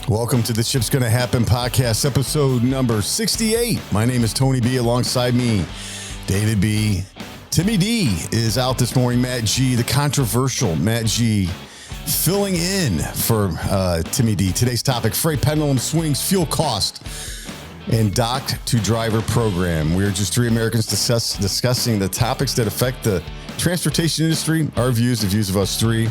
Welcome to the Ship's Gonna Happen podcast, episode number 68. My name is Tony B. Alongside me, David B. Timmy D is out this morning. Matt G, the controversial Matt G, filling in for Timmy D. Today's topic, freight pendulum swings, fuel cost, and dock-to-driver program. We are just three Americans discussing the topics that affect the transportation industry. Our views, the views of us three,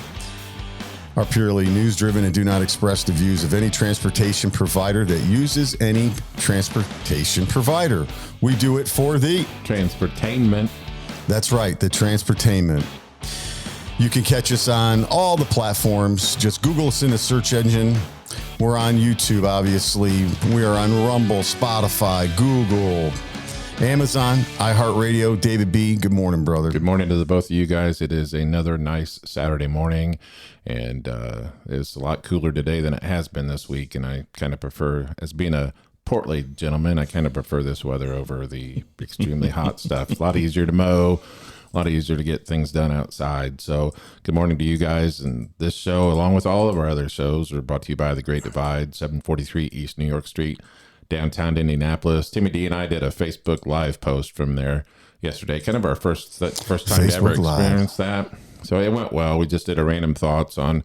are purely news-driven and do not express the views of any transportation provider that uses any transportation provider. We do it for the transportainment. That's right, the transportainment. You can catch us on all the platforms. Just Google us in the search engine. We're on YouTube, obviously. We are on Rumble, Spotify, Google, Amazon, iHeartRadio. David B., good morning, brother. Good morning to the both of you guys. It is another nice Saturday morning, and it's a lot cooler today than it has been this week, and I kind of prefer, as being a portly gentleman, I kind of prefer this weather over the extremely hot stuff. A lot easier to mow, a lot easier to get things done outside. So good morning to you guys. And this show, along with all of our other shows, are brought to you by The Great Divide, 743 East New York Street, downtown Indianapolis. Timmy D and I did a Facebook Live post from there yesterday. Kind of our first time to ever experience that. So it went well. We just did a random thoughts on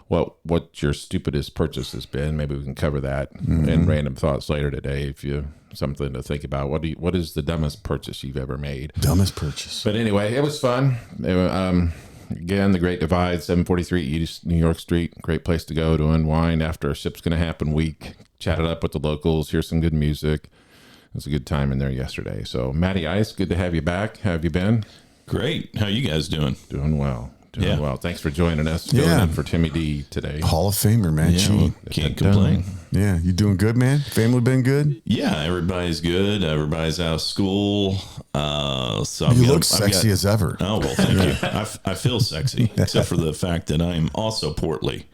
what your stupidest purchase has been. Maybe we can cover that in random thoughts later today if you something to think about. What is the dumbest purchase you've ever made? Dumbest purchase. But anyway, it was fun. Again, The Great Divide, 743 East New York Street. Great place to go to unwind after a Ship's Gonna Happen week. Chat it up with the locals, hear some good music. It was a good time in there yesterday. So, Matty Ice, good to have you back. How have you been? Great. How you guys doing? Doing well. Doing well. Thanks for joining us. Filling in for Timmy D today. Hall of Famer, man. Well, can't complain. Yeah, you doing good, man? Family been good? Yeah, everybody's good. Everybody's out of school. So you look sexy as ever. Oh, well, thank you. I feel sexy, except for the fact that I'm also portly.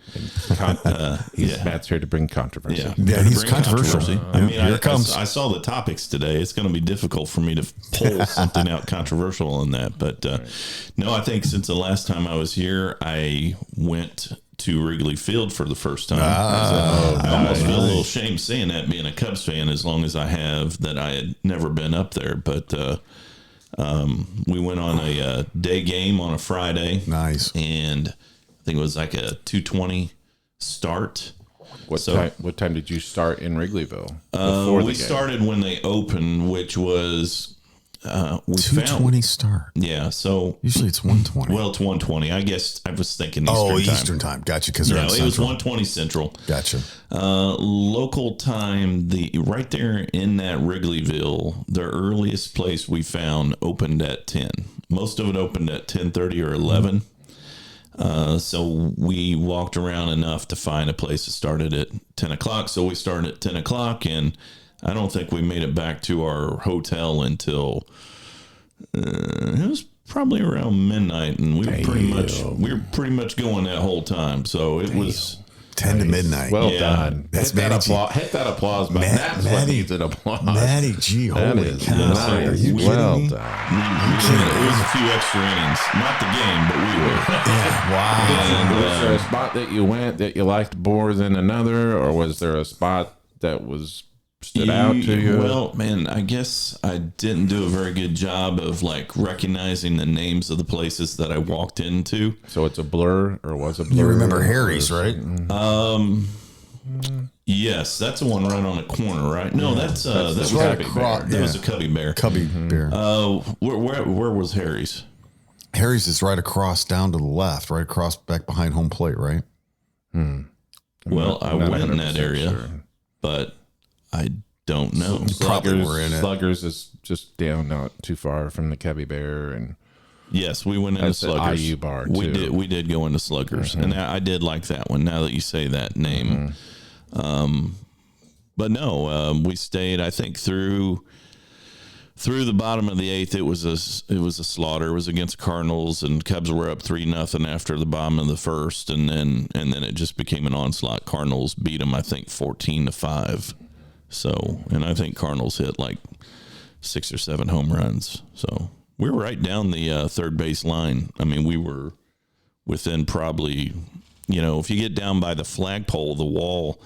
Matt's here to bring controversy. Yeah, he's controversial. I mean, I saw the topics today. It's going to be difficult for me to pull something out controversial in that. But no, I think since the last time I was here, I went to Wrigley Field for the first time. I almost feel a little shame saying that, being a Cubs fan, as long as I have, that I had never been up there. But we went on a day game on a Friday. Nice. And I think it was like a 2:20 start. What time did you start in Wrigleyville? We started when they opened, which was 2:20 start. Yeah, so usually it's 1:20. Well, it's 1:20. I guess I was thinking Eastern time. Eastern time. Gotcha. Because it was 1:20 Central. Gotcha. Local time. Right there in that Wrigleyville, the earliest place we found opened at 10. Most of it opened at 10:30 or 11. So we walked around enough to find a place that started at 10 o'clock. So we started at 10 o'clock, and I don't think we made it back to our hotel until it was probably around midnight, and we were pretty much going that whole time. So it was 10 to midnight. Well done. That's hit that applause button. That's what needs an applause. Matty G. Holy cow. Nice. Are you well kidding me? done. It was a few extra innings. Not the game, but we were. Yeah. Wow. And was there a spot that you went that you liked more than another, or was there a spot that stood out to you? Well, man, I guess I didn't do a very good job of recognizing the names of the places that I walked into. So it's a blur, or was a blur? You remember Harry's, right? Yes, that's the one right on the corner, right? No, that was right Cubby across. Bear. That was a Cubby Bear. Cubby Bear. Where was Harry's? Harry's is right across, down to the left, right across, back behind home plate, right? Well, I went in that area, but I don't know. Probably were in it. Sluggers is just down, not too far from the Cubby Bear, and yes, we went into Sluggers. IU bar too. We did go into Sluggers, and I did like that one. Now that you say that name, but no, we stayed. I think through the bottom of the eighth. It was a slaughter. It was against Cardinals, and Cubs were up 3-0 after the bottom of the first, and then it just became an onslaught. Cardinals beat them, I think, 14-5. So, and I think Cardinals hit like 6 or 7 home runs. So we were right down the third base line. I mean, we were within probably, if you get down by the flagpole, the wall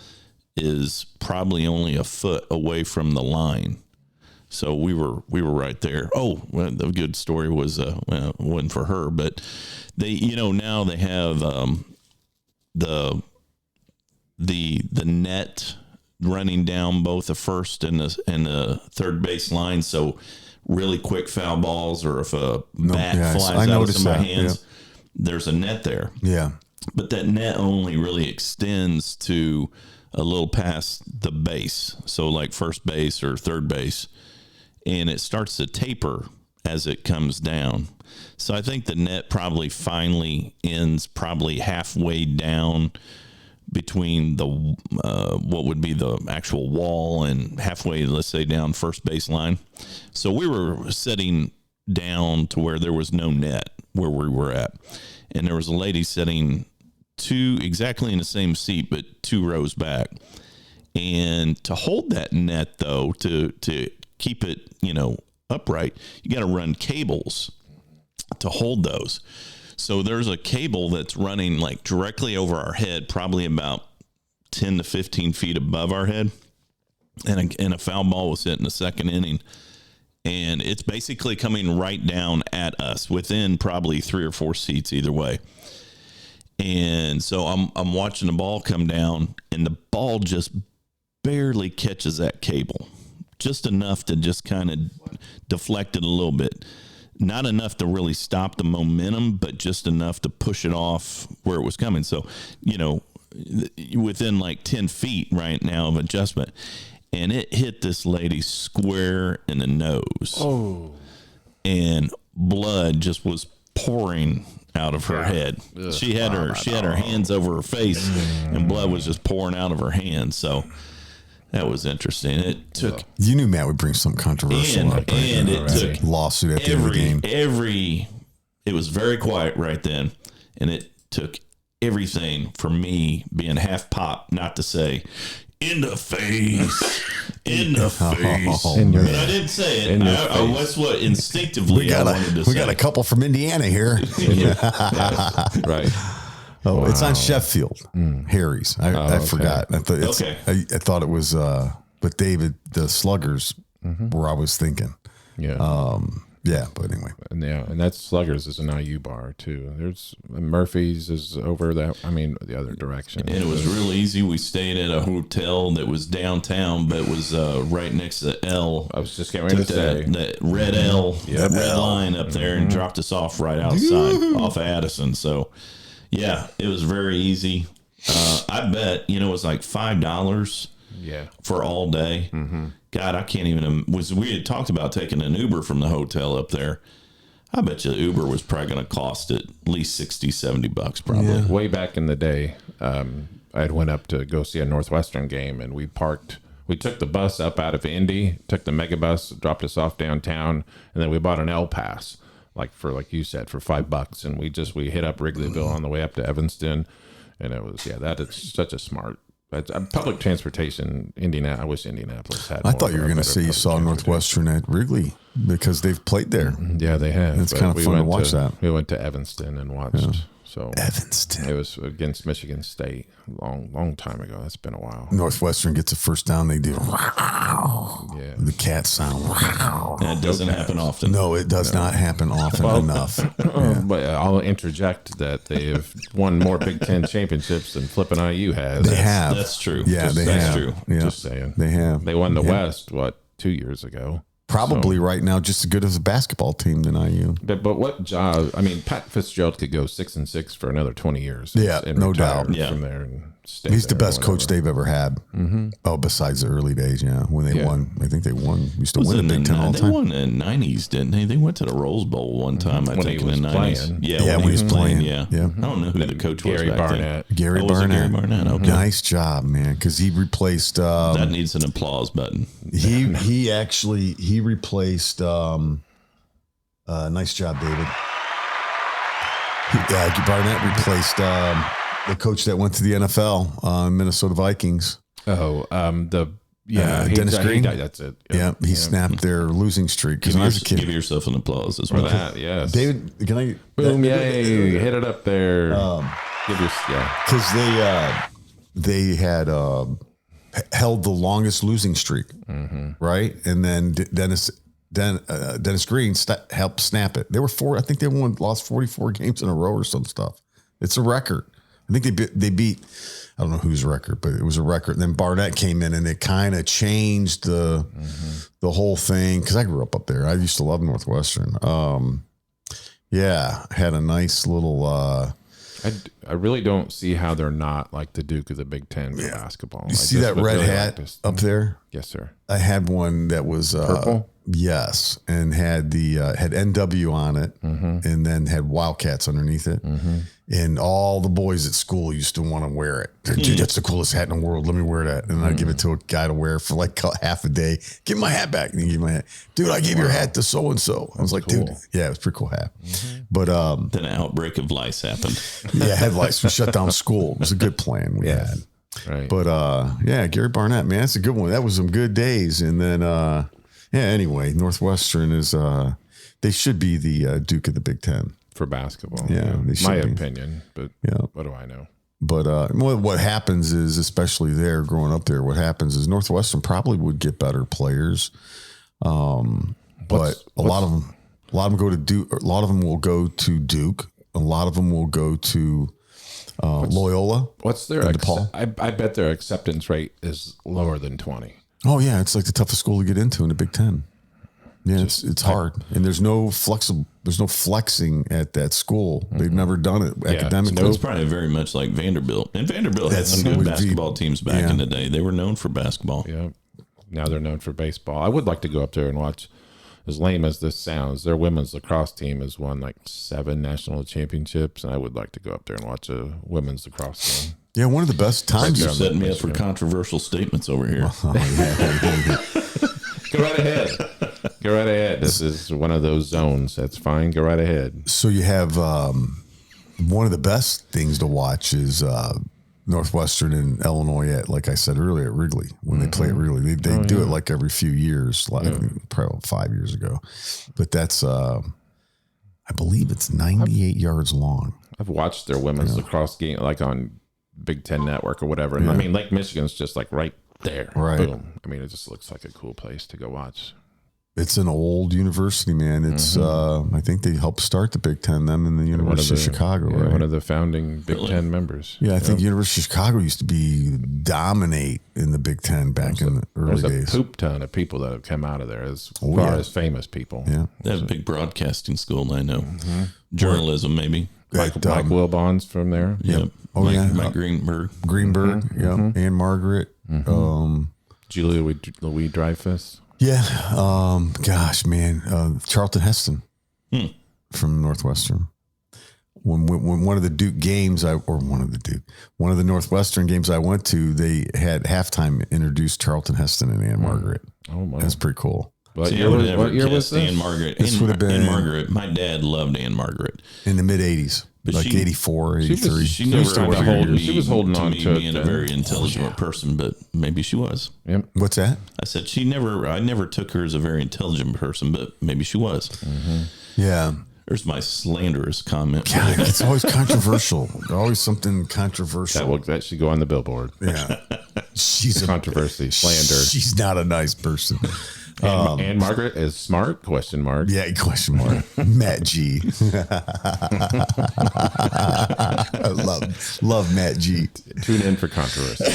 is probably only a foot away from the line. So we were right there. Oh, well, the good story was it wasn't for her, but they now they have the net running down both the first and the third base line. So really quick foul balls, or if a bat flies out of somebody's hands, there's a net there. Yeah. But that net only really extends to a little past the base. So like first base or third base. And it starts to taper as it comes down. So I think the net probably finally ends probably halfway down between the what would be the actual wall and halfway, let's say, down first base line. So we were sitting down to where there was no net where we were at. And there was a lady sitting exactly in the same seat, but 2 rows back. And to hold that net, though, to keep it, upright, you got to run cables to hold those. So there's a cable that's running like directly over our head, probably about 10 to 15 feet above our head. And a foul ball was hit in the second inning. And it's basically coming right down at us within probably 3 or 4 seats either way. And so I'm watching the ball come down, and the ball just barely catches that cable. Just enough to just kind of deflect it a little bit. Not enough to really stop the momentum, but just enough to push it off where it was coming. So, within like 10 feet right now of adjustment. And it hit this lady square in the nose. Oh. And blood just was pouring out of her head. Ugh. She had her hands over her face, and blood was just pouring out of her hands. So that was interesting. It took. You knew Matt would bring some controversial up, and it took lawsuit at the end of the game. It was very quiet right then, and it took everything for me being half pop not to say in the face, in the face. But I didn't say it. That's what instinctively I wanted to say. We got a couple from Indiana here. Right. Oh, wow. It's on Sheffield, Harry's. I forgot. I thought it was but David, the Sluggers, where I was thinking. Yeah. Yeah, but anyway. And that's Sluggers is an IU bar too. There's Murphy's is over the other direction. And it was real easy. We stayed at a hotel that was downtown, but was right next to the L. I was just getting ready to say that red L, that red line up there, and dropped us off right outside off of Addison. So, yeah, it was very easy. I bet it was like $5. Yeah, for all day. Mm-hmm. God, I can't even. We had talked about taking an Uber from the hotel up there. I bet you the Uber was probably going to cost at least $60-$70 probably. Yeah. Way back in the day, I had went up to go see a Northwestern game, and we parked. We took the bus up out of Indy, took the mega bus, dropped us off downtown, and then we bought an L Pass, like you said, for $5, and we hit up Wrigleyville on the way up to Evanston, and it was that is such a smart. Public transportation, Indiana. I wish Indianapolis had. I thought you were going to say you saw Northwestern at Wrigley because they've played there. Yeah, they have. It's kind of fun to watch that. We went to Evanston and watched. Yeah. So Evanston. It was against Michigan State long time ago. That's been a while. Northwestern gets a first down. They do. Yeah. The cat sound. That doesn't happen often. No, it does not happen often enough. Yeah. But I'll interject that they have won more Big Ten championships than Flippin' IU has. They have. That's true. Yeah, they have. That's true. Yeah. Just saying. They have. They won the West, 2 years ago? Probably right now just as good as a basketball team than IU. But what job? Pat Fitzgerald could go 6-6 for another 20 years. Yeah, no doubt. Yeah. From there and he's the best coach they've ever had. Mm-hmm. Oh, besides the early days, when they won. I think they won. We used to win the Big Ten all the time. They won in the 90s, didn't they? They went to the Rose Bowl one time, I think, in the 90s. Yeah, when he was playing. Yeah. I don't know who the coach was back Barnett. then. Gary Barnett. Okay. Nice job, man, because he replaced... that needs an applause button. He replaced... nice job, David. Barnett replaced the coach that went to the NFL, Minnesota Vikings. Oh, Dennis Green. That's it. Yeah, he snapped their losing streak. Because when I was a kid, give yourself an applause as well. well. That, yes, David, can I? Boom! Yay! Hit it up there. Because they had held the longest losing streak, right? And then Dennis Green helped snap it. They were I think they lost 44 games in a row or some stuff. It's a record. I think they beat I don't know whose record, but it was a record. And then Barnett came in and it kind of changed the whole thing. Cause I grew up there. I used to love Northwestern. Had a nice little, I really don't see how they're not like the Duke of the Big Ten for basketball. You see that red hat up there? Yes, sir. I had one that was purple. Yes, and had the had NW on it, and then had Wildcats underneath it, and all the boys at school used to want to wear it. Dude, that's the coolest hat in the world. Let me wear that, and I'd give it to a guy to wear for like half a day. Give my hat back, and he gave my hat. Dude, I gave your hat to so and so. I was like, cool. Dude, yeah, it was a pretty cool hat. But then an outbreak of lice happened. Yeah, had lice. We shut down school. It was a good plan we had. Right. But Gary Barnett, man, that's a good one. That was some good days, and then. Anyway, Northwestern is they should be the Duke of the Big Ten for basketball. Yeah, they should my be. opinion, but what do I know? But what happens is, especially there, growing up there, what happens is Northwestern probably would get better players, but a lot of them go to Duke. A lot of them will go to Duke. A lot of them will go to Loyola. What's their? I bet their acceptance rate is lower than 20. Oh yeah, it's like the toughest school to get into in the Big Ten. Yeah, it's hard, and there's no flexing at that school. They've never done it academically. It's probably very much like Vanderbilt, and Vanderbilt had some good basketball teams back in the day. They were known for basketball. Yeah, now they're known for baseball. I would like to go up there and watch. As lame as this sounds, their women's lacrosse team has won like 7 national championships, and I would like to go up there and watch a women's lacrosse game. Yeah, one of the best times. You're setting me up for controversial statements over here. Go right ahead. Go right ahead. This is one of those zones. That's fine. Go right ahead. So you have one of the best things to watch is Northwestern and Illinois at, like I said earlier, at Wrigley. When they play at Wrigley, they do it like every few years, probably 5 years ago. But that's, I believe it's 98 yards long. I've watched their women's lacrosse game, like on Big Ten Network or whatever. And I mean, Lake Michigan's just like right there. Right. Boom. I mean, it just looks like a cool place to go watch. It's an old university, man. It's I think they helped start the Big Ten, them in the University of Chicago, right? One of the founding Big Ten members. Yeah, I think University of Chicago used to be dominate in the Big Ten back in the early days. There's a poop ton of people that have come out of there as far as famous people. Yeah. They have a big broadcasting school, I know. Journalism, maybe. Mike Wilbon's from there. Yep. Mike Greenberg. Ann Margaret. Julia Louis-Dreyfus. Yeah. Gosh, man. Charlton Heston from Northwestern. When one of the Duke games, one of the Northwestern games I went to, they had halftime introduced Charlton Heston and Ann Margaret. Oh, my. That's pretty cool. What year was this? Ann Margaret. This would have been Ann Margaret. My dad loved Ann Margaret. In the mid 80s. But like 84, 83. She was holding on to being a very intelligent person, but maybe she was. Yep. What's that? I said I never took her as a very intelligent person, but maybe she was. Yeah. There's my slanderous comment. God, it's always controversial. Always something controversial. That should go on the billboard. Yeah. She's controversy, slander. She's not a nice person. Ann Margaret is smart? Question mark. Yeah, question mark. Matt G. I love Matt G. Tune in for controversy.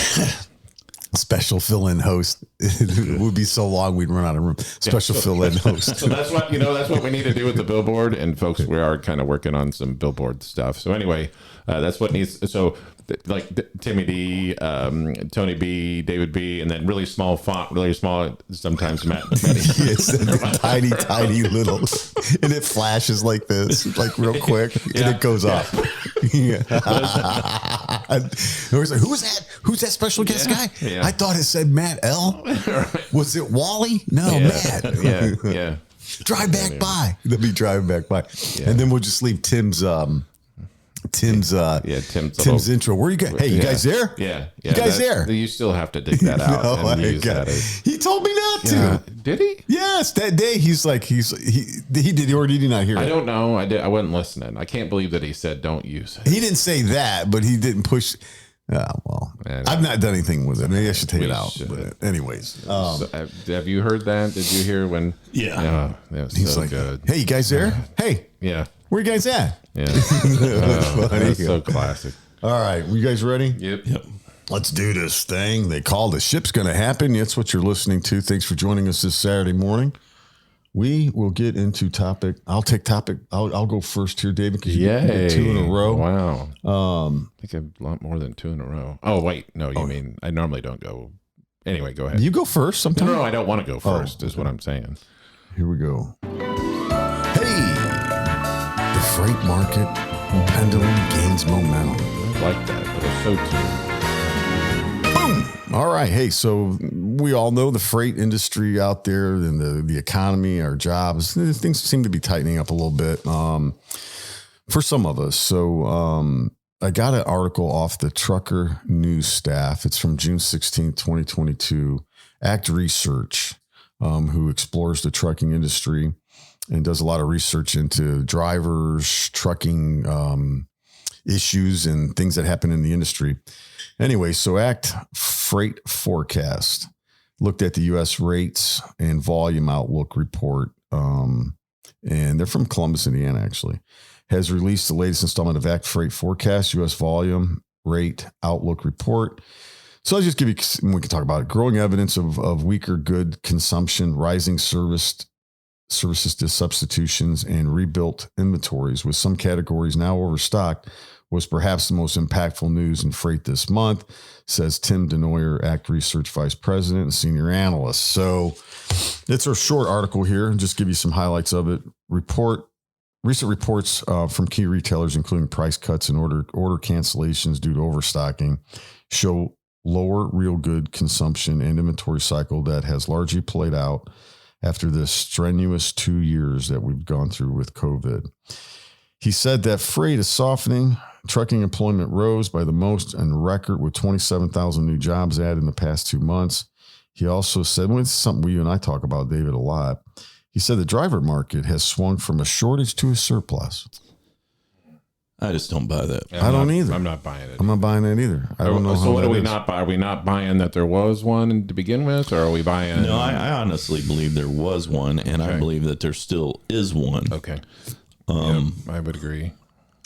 Special fill-in host. It would be so long we'd run out of room. Special fill-in host. So that's what we need to do with the billboard. And folks, we are kind of working on some billboard stuff. So anyway, that's what needs. So like Timmy D, Tony B, David B, and then really small font, really small. Sometimes Matt. Yes, tiny little, and it flashes like this, like real quick, and it goes up. Yeah. Like, who's that? Who's that special guest guy? Yeah. I thought it said Matt L. Was it Wally? No, Matt. Yeah. Drive back by. They'll be driving back by, and then we'll just leave Tim's intro. Where you guys? Hey, you guys there? Yeah. You guys there? You still have to dig that out. And use that he told me not to. Did he? Yes, that day he did, or did he not hear it? I don't know. I wasn't listening. I can't believe that he said don't use it. He didn't say that, but he didn't push. Yeah, well, And I've not done anything with it. Maybe I should take it we out. should. But anyways, So, have you heard that? Did you hear when? Yeah. That was he's so like, good. "Hey, you guys there? Hey, Yeah. where you guys at?" Yeah. funny. That's so classic. All right, you guys ready? Yep. Let's do this thing. They call the Ship's Gonna Happen. That's what you're listening to. Thanks for joining us this Saturday morning. We will get into topic. I'll take topic. I'll go first here, David, because you did 2 in a row. Wow. I think I've a lot more than 2 in a row. Oh, wait. No, you mean I normally don't go. Anyway, go ahead. You go first sometimes. No, I don't want to go first, is what I'm saying. Here we go. Hey, the freight market pendulum gains momentum. I like that. But it's so true. Boom. All right. Hey, so we all know the freight industry out there and the economy, our jobs, things seem to be tightening up a little bit for some of us. So I got an article off the Trucker News staff. It's from June 16th, 2022. Act Research, who explores the trucking industry and does a lot of research into drivers, trucking issues and things that happen in the industry. Anyway, so Act Freight Forecast looked at the U.S. rates and volume outlook report, and they're from Columbus, Indiana, actually, has released the latest installment of Act Freight Forecast, U.S. volume rate outlook report. So I'll just give you, we can talk about it, growing evidence of weaker good consumption, rising services to substitutions, and rebuilt inventories, with some categories now overstocked, was perhaps the most impactful news in freight this month, says Tim Denoyer, Act Research Vice President and Senior Analyst. So it's a short article here, and just give you some highlights of it. Recent reports from key retailers, including price cuts and order cancellations due to overstocking, show lower real good consumption and inventory cycle that has largely played out after this strenuous 2 years that we've gone through with COVID. He said that freight is softening. Trucking employment rose by the most on record, with 27,000 new jobs added in the past 2 months. He also said, well, it's something you and I talk about, David, a lot. He said the driver market has swung from a shortage to a surplus. I just don't buy that. I don't either. I'm not buying it. I'm not buying that either. I don't know. So what that are we is. not buying? Are we not buying that there was one to begin with, or are we buying? No, I honestly believe there was one, and I believe that there still is one. Okay. I would agree.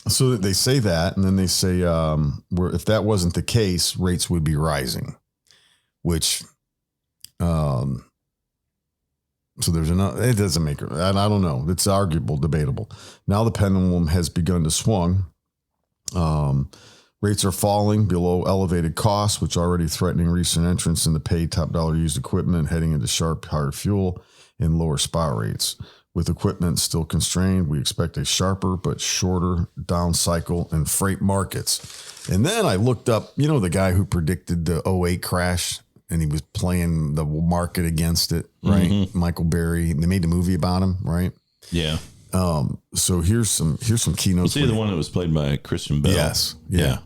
So they say that, and then they say, if that wasn't the case, rates would be rising, which, so there's another, it doesn't make it, I don't know. It's arguable, debatable. Now the pendulum has begun to swing. Rates are falling below elevated costs, which are already threatening recent entrants in the paid top dollar used equipment, heading into sharp higher fuel and lower spot rates. With equipment still constrained, we expect a sharper but shorter down cycle in freight markets. And then I looked up, the guy who predicted the 2008 crash, and he was playing the market against it, right? Mm-hmm. Michael Berry. They made the movie about him, right? Yeah. So here's some keynotes. Was he the one that was played by Christian Bale? Yes. Yeah.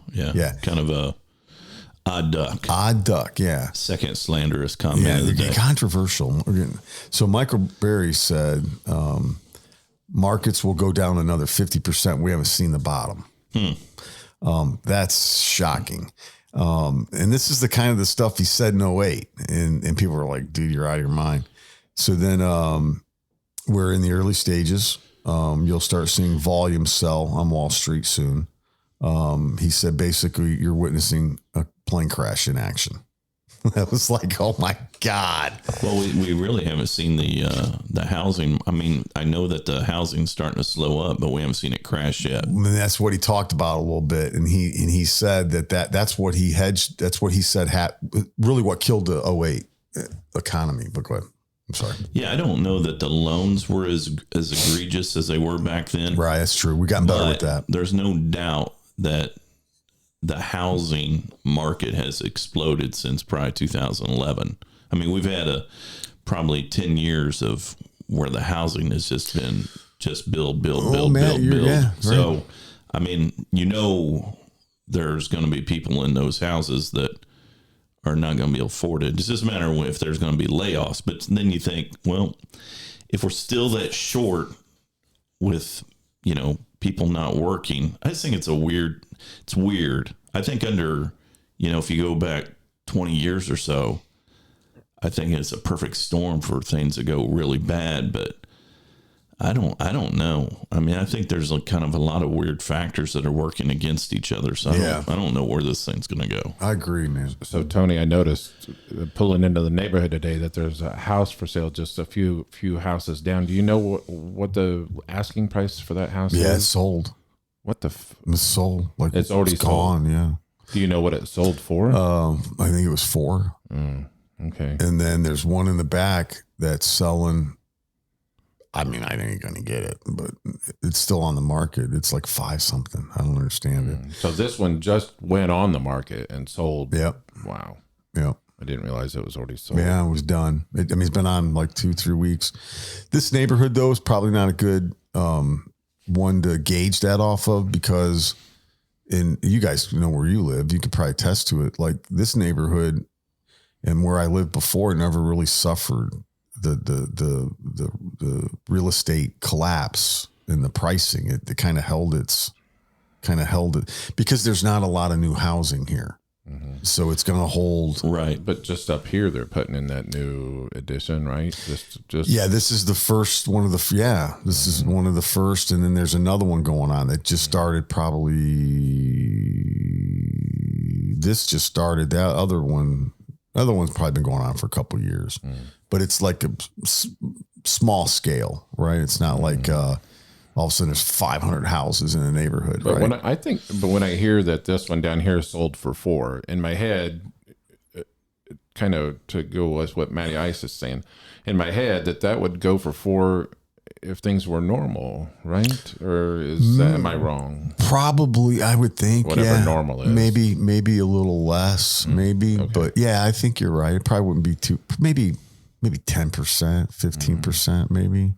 Kind of a odd duck. Odd duck, yeah. Second slanderous comment of the day. Controversial. So Michael Berry said markets will go down another 50%. We haven't seen the bottom. That's shocking. And this is the kind of the stuff he said in 2008. And people were like, dude, you're out of your mind. So then we're in the early stages. You'll start seeing volume sell on Wall Street soon. He said, basically, you're witnessing a plane crash in action. That was like, oh my God. Well, we really haven't seen the housing. I mean, I know that the housing's starting to slow up, but we haven't seen it crash yet. And that's what he talked about a little bit. And he said that's what he hedged. That's what he said really what killed the 2008 economy. But go ahead. I'm sorry. Yeah, I don't know that the loans were as egregious as they were back then. Right, that's true. We've gotten better with that. There's no doubt that the housing market has exploded since probably 2011. I mean, we've had probably 10 years of where the housing has just been build. Yeah, right. So, I mean, there's going to be people in those houses that are not going to be afforded. It's just a matter of if there's going to be layoffs. But then you think, well, if we're still that short with, people not working, I just think it's weird. I think under if you go back 20 years or so, I think it's a perfect storm for things to go really bad, but I don't know. I mean, I think there's kind of a lot of weird factors that are working against each other. So I don't know where this thing's going to go. I agree, man. So Tony, I noticed pulling into the neighborhood today that there's a house for sale just a few houses down. Do you know what the asking price for that house is? Yeah, it's sold. What the? It's sold. Like it's already gone. Sold. Yeah. Do you know what it sold for? I think it was 4. Okay. And then there's one in the back that's selling. I mean, I ain't going to get it, but it's still on the market. It's like 5 something. I don't understand it. So this one just went on the market and sold. Yep. Wow. Yep. I didn't realize it was already sold. Yeah, it was done. It's been on like 2-3 weeks. This neighborhood, though, is probably not a good one to gauge that off of, because you guys know where you live. You could probably attest to it. Like this neighborhood and where I lived before never really suffered the real estate collapse in the pricing. It kind of held it because there's not a lot of new housing here. Mm-hmm. So it's going to hold. Right. But just up here, they're putting in that new addition, right? Yeah, this is the first one of the, this is one of the first. And then there's another one going on that just started this just started. That other one's probably been going on for a couple of years, but it's like a small scale, right? It's not like all of a sudden there's 500 houses in the neighborhood, but right? When I hear that this one down here sold for 4, in my head, kind of to go with what Matty Ice is saying, in my head that would go for 4 if things were normal, right? Or am I wrong? Probably, I would think. Whatever normal is. Maybe a little less, maybe. Okay. But yeah, I think you're right. It probably wouldn't be too, maybe 10%, 15%, maybe.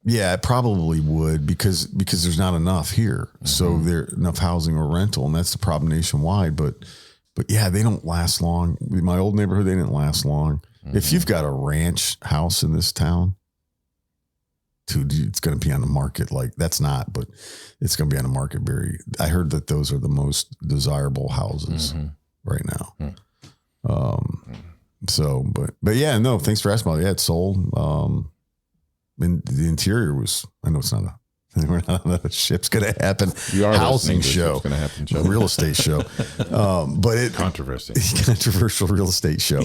It probably would because there's not enough here. So there's enough housing or rental, and that's the problem nationwide. But yeah, they don't last long. My old neighborhood, they didn't last long. If you've got a ranch house in this town, dude, it's going to be on the market. Like but it's going to be on the market. I heard that those are the most desirable houses right now. So, but yeah, no, thanks for asking about it. Yeah, it's sold. And the interior was, I know it's not we're not on a Ship's Gonna Happen housing show, Gonna Happen show. Real estate show. But controversial real estate show.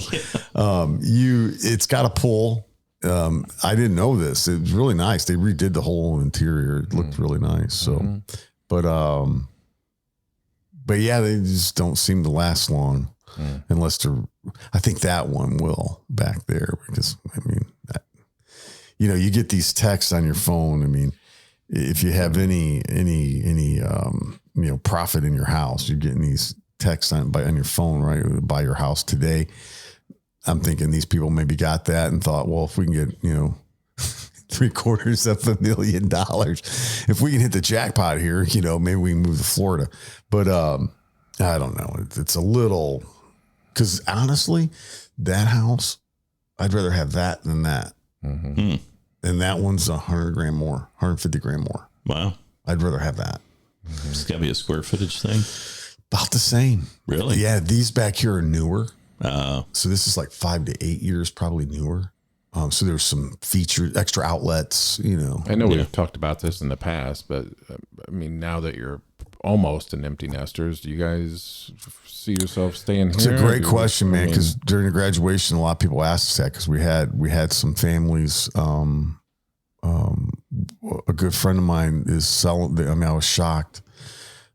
It's got a pool. I didn't know this. It was really nice. They redid the whole interior. It looked really nice. So, but yeah, they just don't seem to last long unless I think that one will back there, because I mean, you get these texts on your phone. I mean, if you have any profit in your house, you're getting these texts on your phone, right? Buy your house today. I'm thinking these people maybe got that and thought, well, if we can get, $750,000, if we can hit the jackpot here, maybe we can move to Florida. But I don't know. It's a little, because honestly, that house, I'd rather have that than that. Mm-hmm. And that one's $100,000 more, $150,000 more. Wow. I'd rather have that. It's got to be a square footage thing. About the same. Really? Yeah. These back here are newer. So this is like 5 to 8 years, probably newer. So there's some extra outlets, I know we've talked about this in the past, but I mean, now that you're almost an empty nesters, do you guys see yourself staying here? It's a great question, man, because during the graduation, a lot of people asked us that, because we had some families. A good friend of mine is selling. I was shocked.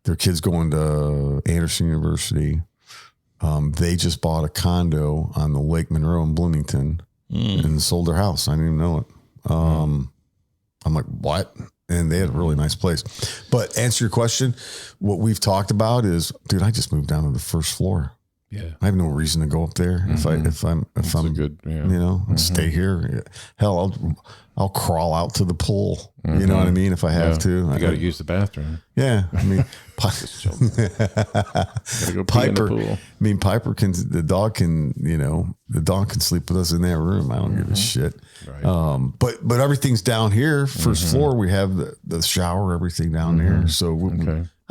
Their kid's going to Anderson University. They just bought a condo on the Lake Monroe in Bloomington and sold their house. I didn't even know it. I'm like, what? And they had a really nice place. But answer your question, what we've talked about is, dude, I just moved down to the first floor. Yeah, I have no reason to go up there if I'm good, stay here. Hell, I'll crawl out to the pool. You know what I mean? If I have to, you got to use the bathroom. Yeah, I mean, gotta go pee in the pool. I mean, Piper the dog can sleep with us in that room. I don't give a shit. Right. But everything's down here. First floor, we have the shower, everything down there. So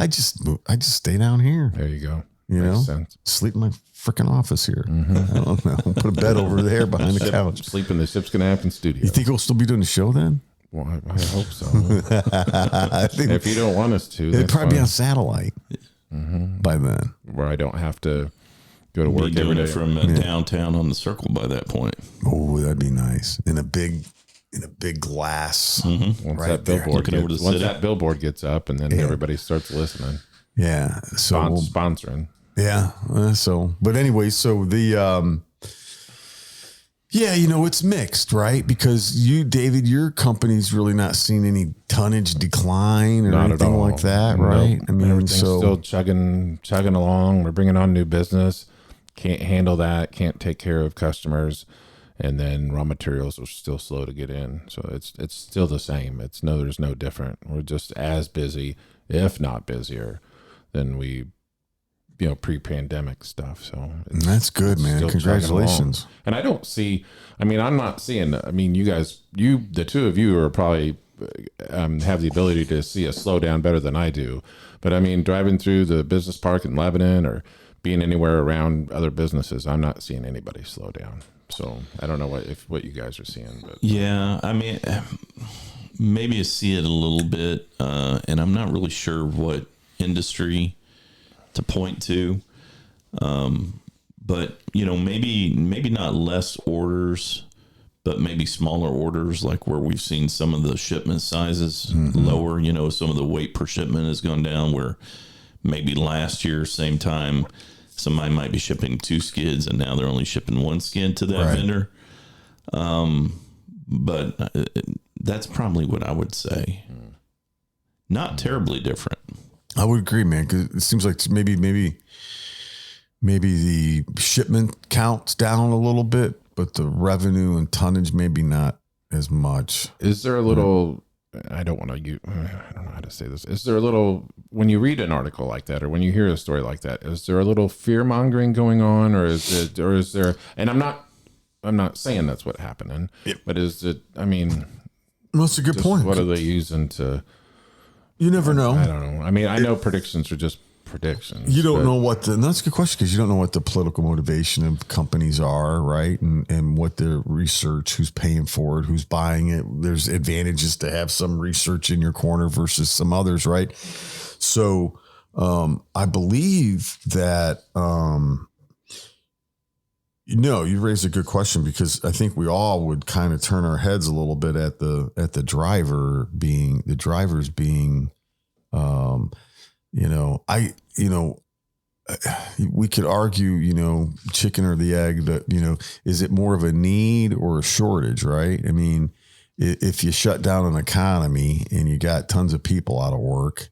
I just stay down here. There you go. You Makes know, sense. sleep in my freaking office here. I don't know. Put a bed over there behind the couch. Sleep in the ShipsGonnaHappen studio. You think we'll still be doing the show then? Well, I hope so. I think If you don't want us to, it'd that's probably be fine. on satellite by then. Where I don't have to go to Be work every doing day. it from downtown on the Circle by that point. Oh, that'd be nice. In a big glass. Once right that there. billboard Looking over gets, the once city. that billboard gets up, and then everybody starts listening, Yeah. So sponsoring. yeah. But anyway, so the yeah, it's mixed, right? Because David, your company's really not seeing any tonnage decline or Not at anything all. like that, Nope. right? I mean, Everything's so still chugging along. We're bringing on new business. Can't handle that. Can't take care of customers, and then raw materials are still slow to get in. So it's still the same. There's no different. We're just as busy, if not busier, than we, pre-pandemic stuff. So that's good, man. still chugging along. Congratulations. And I don't see. I mean, I'm not seeing. I mean, you guys, the two of you are probably have the ability to see a slowdown better than I do. But I mean, driving through the business park in Lebanon or being anywhere around other businesses, I'm not seeing anybody slow down. So I don't know what you guys are seeing. But Yeah, I mean, maybe I see it a little bit, and I'm not really sure what industry to point to. But maybe not less orders, but maybe smaller orders, like where we've seen some of the shipment sizes lower. Some of the weight per shipment has gone down. Where maybe last year, same time, somebody might be shipping 2 skids, and now they're only shipping 1 skid to that vendor. But that's probably what I would say. Not terribly different. I would agree, man, because it seems like maybe the shipment count's down a little bit, but the revenue and tonnage maybe not as much. is there a little? I don't know how to say this. Is there a little, when you read an article like that, or when you hear a story like that, is there a little fear mongering going on, or is there? And I'm not saying that's what's happening, but is it? I mean, That's a good point. What are they using to? You never know. I don't know. I mean, I know predictions are just predictions. You don't know and that's a good question, because you don't know what the political motivation of companies are, right? And what their research, who's paying for it, who's buying it. There's advantages to have some research in your corner versus some others, right? So I believe that, you raised a good question, because I think we all would kind of turn our heads a little bit at the drivers being, we could argue, chicken or the egg, that, is it more of a need or a shortage, right? I mean, if you shut down an economy and you got tons of people out of work,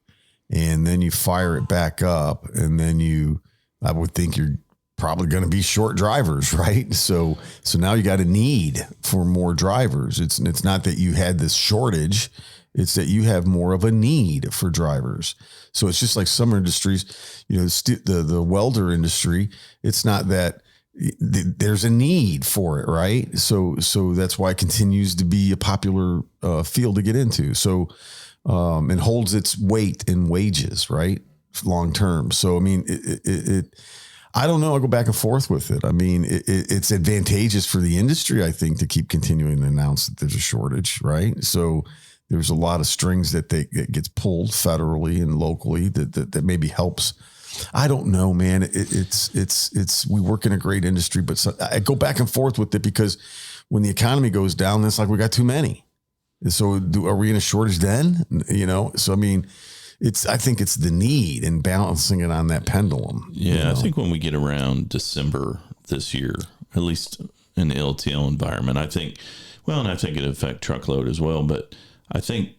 and then you fire it back up, and then I would think you're probably going to be short drivers, right? So now you got a need for more drivers. It's not that you had this shortage, it's that you have more of a need for drivers. So it's just like some industries, the welder industry, it's not that there's a need for it, right? So that's why it continues to be a popular field to get into. So and holds its weight in wages, right? Long term. So, I mean, I don't know. I go back and forth with it. I mean, it's advantageous for the industry, I think, to keep continuing to announce that there's a shortage, right? So there's a lot of strings that gets pulled federally and locally that maybe helps. I don't know, man. We work in a great industry, but I go back and forth with it, because when the economy goes down, it's like we got too many. So are we in a shortage then? So I mean, I think it's the need and balancing it on that pendulum. Yeah, I think when we get around December this year, at least in the LTL environment, I think it'll affect truckload as well. But I think,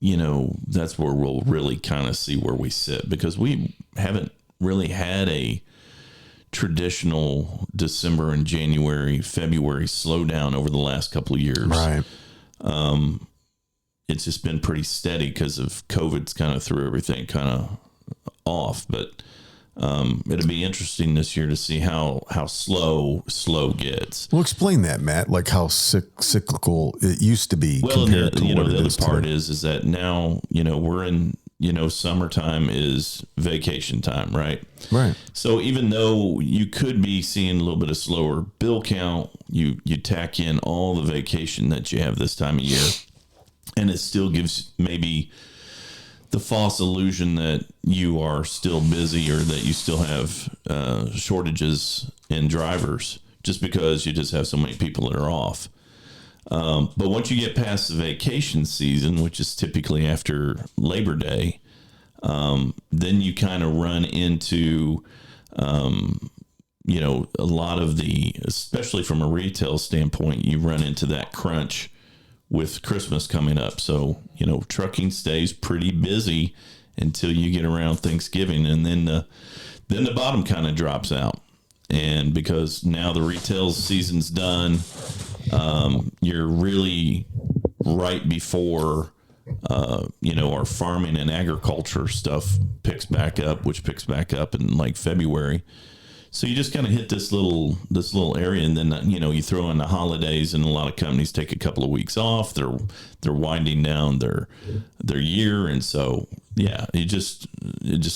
that's where we'll really kind of see where we sit, because we haven't really had a traditional December and January, February slowdown over the last couple of years. Right. It's just been pretty steady because of COVID's kind of threw everything kind of off. But it'll be interesting this year to see how slow gets. Well, explain that, Matt, like how cyclical it used to be. Well, compared to what the it other is part today. is that now, we're in summertime is vacation time, right? Right. So even though you could be seeing a little bit of slower bill count, you tack in all the vacation that you have this time of year, and it still gives maybe the false illusion that you are still busy or that you still have shortages in drivers just because you just have so many people that are off. But once you get past the vacation season, which is typically after Labor Day, then you kind of run into, a lot of especially from a retail standpoint, you run into that crunch with Christmas coming up. So, trucking stays pretty busy until you get around Thanksgiving, and then the bottom kind of drops out. And because now the retail season's done, you're really right before, our farming and agriculture stuff picks back up, which picks back up in like February. So you just kind of hit this little area, and then you throw in the holidays, and a lot of companies take a couple of weeks off. They're winding down their year, and so it just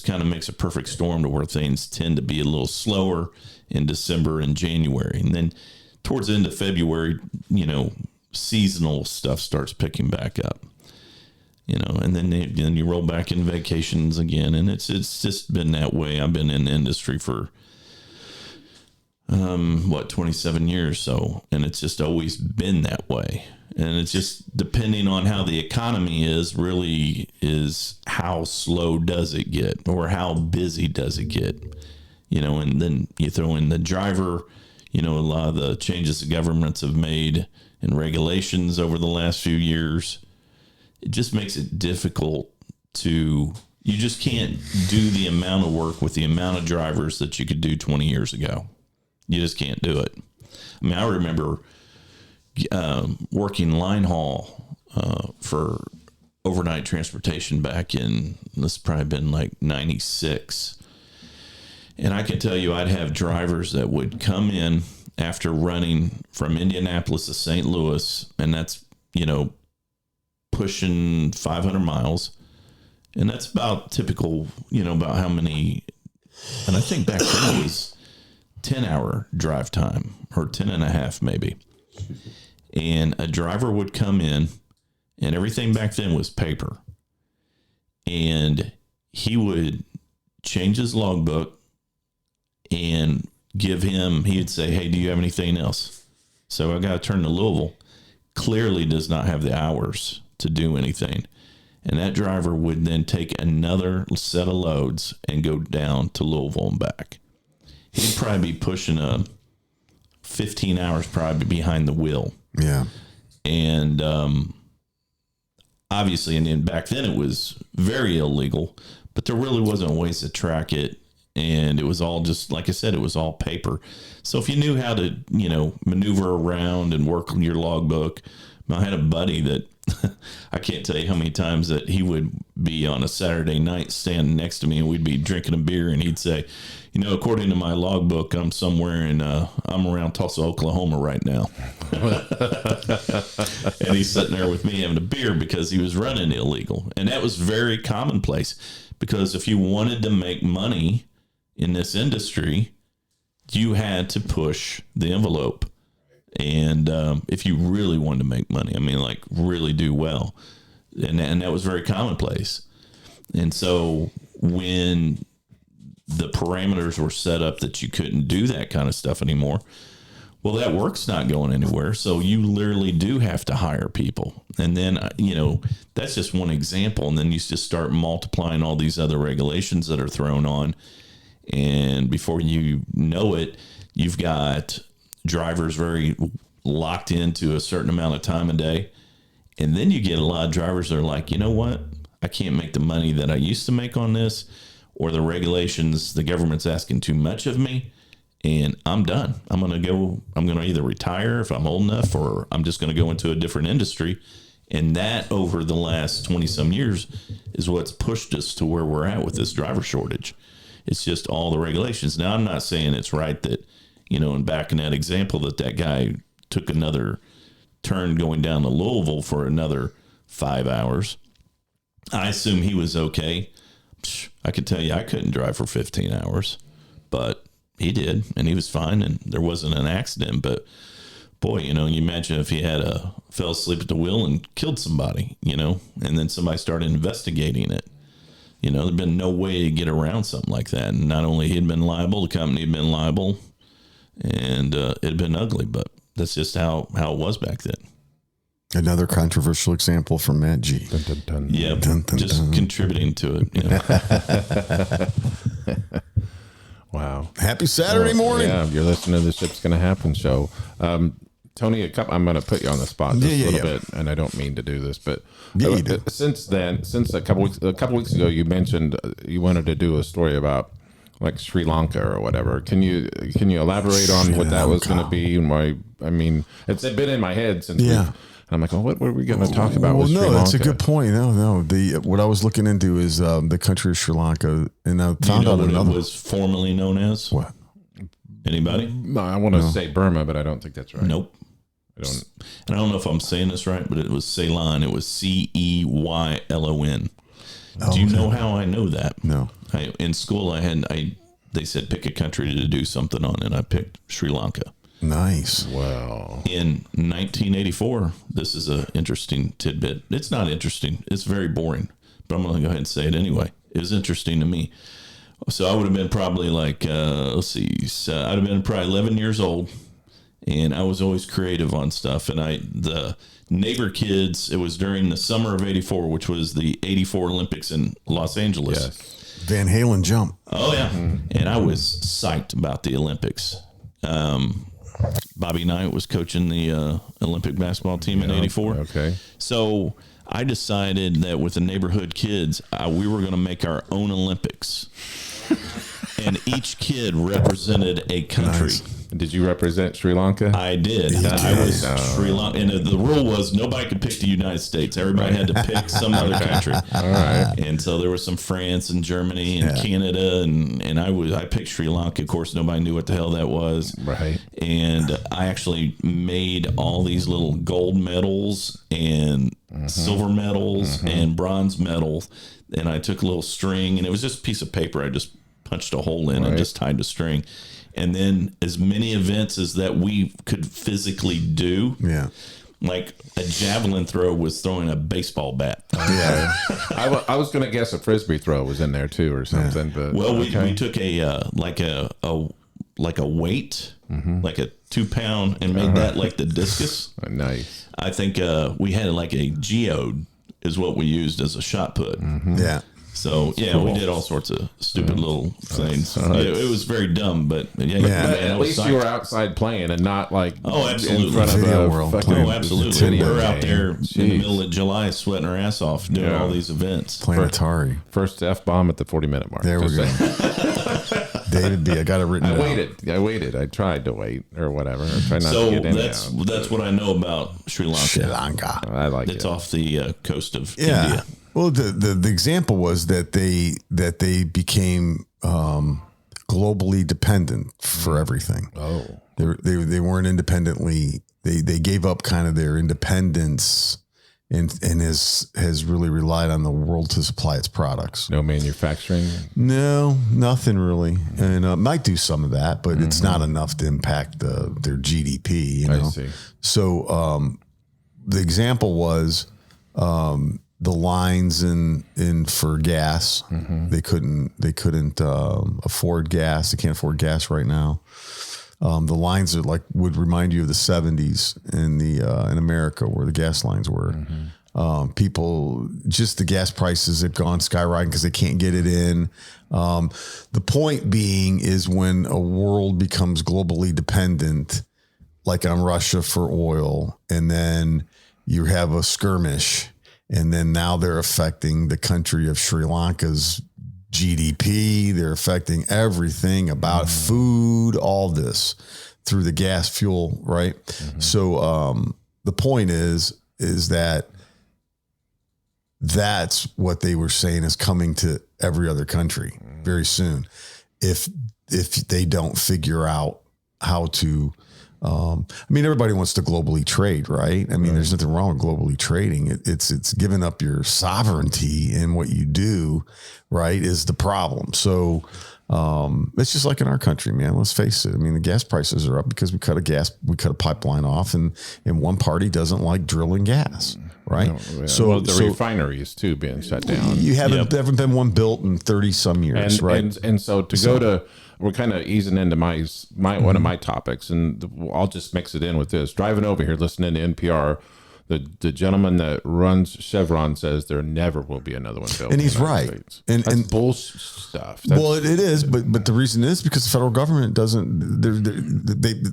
kind of makes a perfect storm to where things tend to be a little slower in December and January, and then towards the end of February, seasonal stuff starts picking back up. And then you roll back in vacations again, and it's just been that way. I've been in the industry for 27 years, and it's just always been that way. And it's just depending on how the economy is how slow does it get, or how busy does it get, and then you throw in the driver, a lot of the changes the governments have made in regulations over the last few years. It just makes it difficult you just can't do the amount of work with the amount of drivers that you could do 20 years ago. You just can't do it. I mean, I remember working line haul for overnight transportation back in, this has probably been like 96. And I can tell you, I'd have drivers that would come in after running from Indianapolis to St. Louis, and that's, pushing 500 miles. And that's about typical, about how many, and I think back then it was 10-hour drive time, or 10 and a half maybe. And a driver would come in, and everything back then was paper. And he would change his logbook and he'd say, "Hey, do you have anything else?" So I got to turn to Louisville. Clearly does not have the hours to do anything. And that driver would then take another set of loads and go down to Louisville and back. He'd probably be pushing 15 hours probably behind the wheel. Yeah. And obviously, and then back then it was very illegal, but there really wasn't ways to track it. And it was all just, like I said, it was all paper. So if you knew how to, maneuver around and work on your logbook, I had a buddy that I can't tell you how many times that he would be on a Saturday night standing next to me, and we'd be drinking a beer, and he'd say, according to my logbook, I'm somewhere I'm around Tulsa, Oklahoma right now. And he's sitting there with me having a beer because he was running illegal. And that was very commonplace, because if you wanted to make money in this industry, you had to push the envelope. And if you really wanted to make money, really do well. And that was very commonplace. And so when the parameters were set up that you couldn't do that kind of stuff anymore, well, that work's not going anywhere. So you literally do have to hire people. And then, that's just one example. And then you just start multiplying all these other regulations that are thrown on. And before you know it, you've got drivers very locked into a certain amount of time a day. And then you get a lot of drivers that are like, you know what? I can't make the money that I used to make on this, or the regulations, the government's asking too much of me, and I'm done. I'm going to either retire if I'm old enough, or I'm just going to go into a different industry. And that, over the last 20 some years, is what's pushed us to where we're at with this driver shortage. It's just all the regulations. Now, I'm not saying it's right that, and back in that example, that guy took another turn going down to Louisville for another 5 hours. I assume he was okay. I could tell you I couldn't drive for 15 hours, but he did, and he was fine, and there wasn't an accident. But boy, you imagine if he fell asleep at the wheel and killed somebody, and then somebody started investigating it. There'd been no way to get around something like that. And not only he'd been liable, the company had been liable, and it'd been ugly, but that's just how it was back then. Another controversial example from Matt G. Dun, dun, dun. Yeah, just contributing to it. Wow. Happy Saturday morning. Yeah, you're listening to the Ship's Gonna Happen show. Tony, I'm going to put you on the spot just a little bit, and I don't mean to do this, but since a couple weeks ago, you mentioned you wanted to do a story about like Sri Lanka or whatever. Can you elaborate on what that was going to be and why? I mean, it's been in my head since. Yeah. I'm like, well, what were we going to talk about? Well, with Sri Lanka? That's a good point. No. What I was looking into is the country of Sri Lanka, and I found out what another. It was formerly known as what? Anybody? No, I want to say Burma, but I don't think that's right. Nope. I don't know if I'm saying this right, but it was Ceylon. It was Ceylon. Do you know how I know that? No. In school, they said pick a country to do something on, and I picked Sri Lanka. Nice. Wow. In 1984, this is an interesting tidbit. It's not interesting. It's very boring, but I'm going to go ahead and say it anyway. It was interesting to me. So I would have been probably like, I'd have been probably 11 years old, and I was always creative on stuff. And the neighbor kids, it was during the summer of 84, which was the 84 Olympics in Los Angeles. Yes. Van Halen jump. Oh, yeah. And I was psyched about the Olympics. Bobby Knight was coaching the Olympic basketball team in 84. Okay. So I decided that with the neighborhood kids, we were going to make our own Olympics. And each kid represented a country. Nice. Did you represent Sri Lanka? I did. I was Sri Lanka. And the rule was nobody could pick the United States. Everybody had to pick some other country. All right. And so there was some France and Germany and Canada. And I picked Sri Lanka. Of course, nobody knew what the hell that was. Right. And I actually made all these little gold medals and silver medals and bronze medals. And I took a little string, and it was just a piece of paper. I just punched a hole in and just tied the string. And then as many events as that we could physically do. Yeah. Like a javelin throw was throwing a baseball bat. Yeah. I was going to guess a frisbee throw was in there too or something. But we took a weight, like a 2-pound, and made that like the discus. Nice. I think we had like a geode is what we used as a shot put. Yeah. So we did all sorts of stupid little things. It was very dumb, but But at least you were outside playing and not like absolutely in front of Video world playing. Oh, absolutely. We were out there in the middle of July sweating our ass off doing all these events. Playing Atari. First F-bomb at the 40-minute mark. There we go. David B. I got it written down. I waited. I tried to wait or whatever. I tried not So to get in. that's what I know about Sri Lanka. Sri Lanka. I like it. It's off the coast of India. Well, the example was that they became globally dependent for everything. Oh, They weren't independently. They gave up kind of their independence and has really relied on the world to supply its products. No manufacturing? No, nothing really. And might do some of that, but it's not enough to impact their GDP. You know? I see. So the example was the lines in for gas. They couldn't afford gas. They can't afford gas right now. The lines are would remind you of the 70s in America where the gas lines were. People, just the gas prices have gone skyrocketing because they can't get it in. The point being is when a world becomes globally dependent, like on Russia for oil, and then you have a skirmish, and then now they're affecting the country of Sri Lanka's GDP. They're affecting everything about food, all this through the gas fuel, right? So the point is that that's what they were saying is coming to every other country very soon. If they don't figure out how to I mean, everybody wants to globally trade, right? I mean, there's nothing wrong with globally trading. It's giving up your sovereignty in what you do, right, is the problem. So it's just like in our country, man. Let's face it. I mean, the gas prices are up because we cut a pipeline off, and one party doesn't like drilling gas, right? So the refineries too being shut down. You haven't been one built in 30 some years, right? And so go to. We're kind of easing into my one of my topics, and I'll just mix it in with this. Driving over here, listening to NPR, the gentleman that runs Chevron says there never will be another one built. And he's right. States. And bullshit stuff. Well, it is, but the reason is because the federal government doesn't.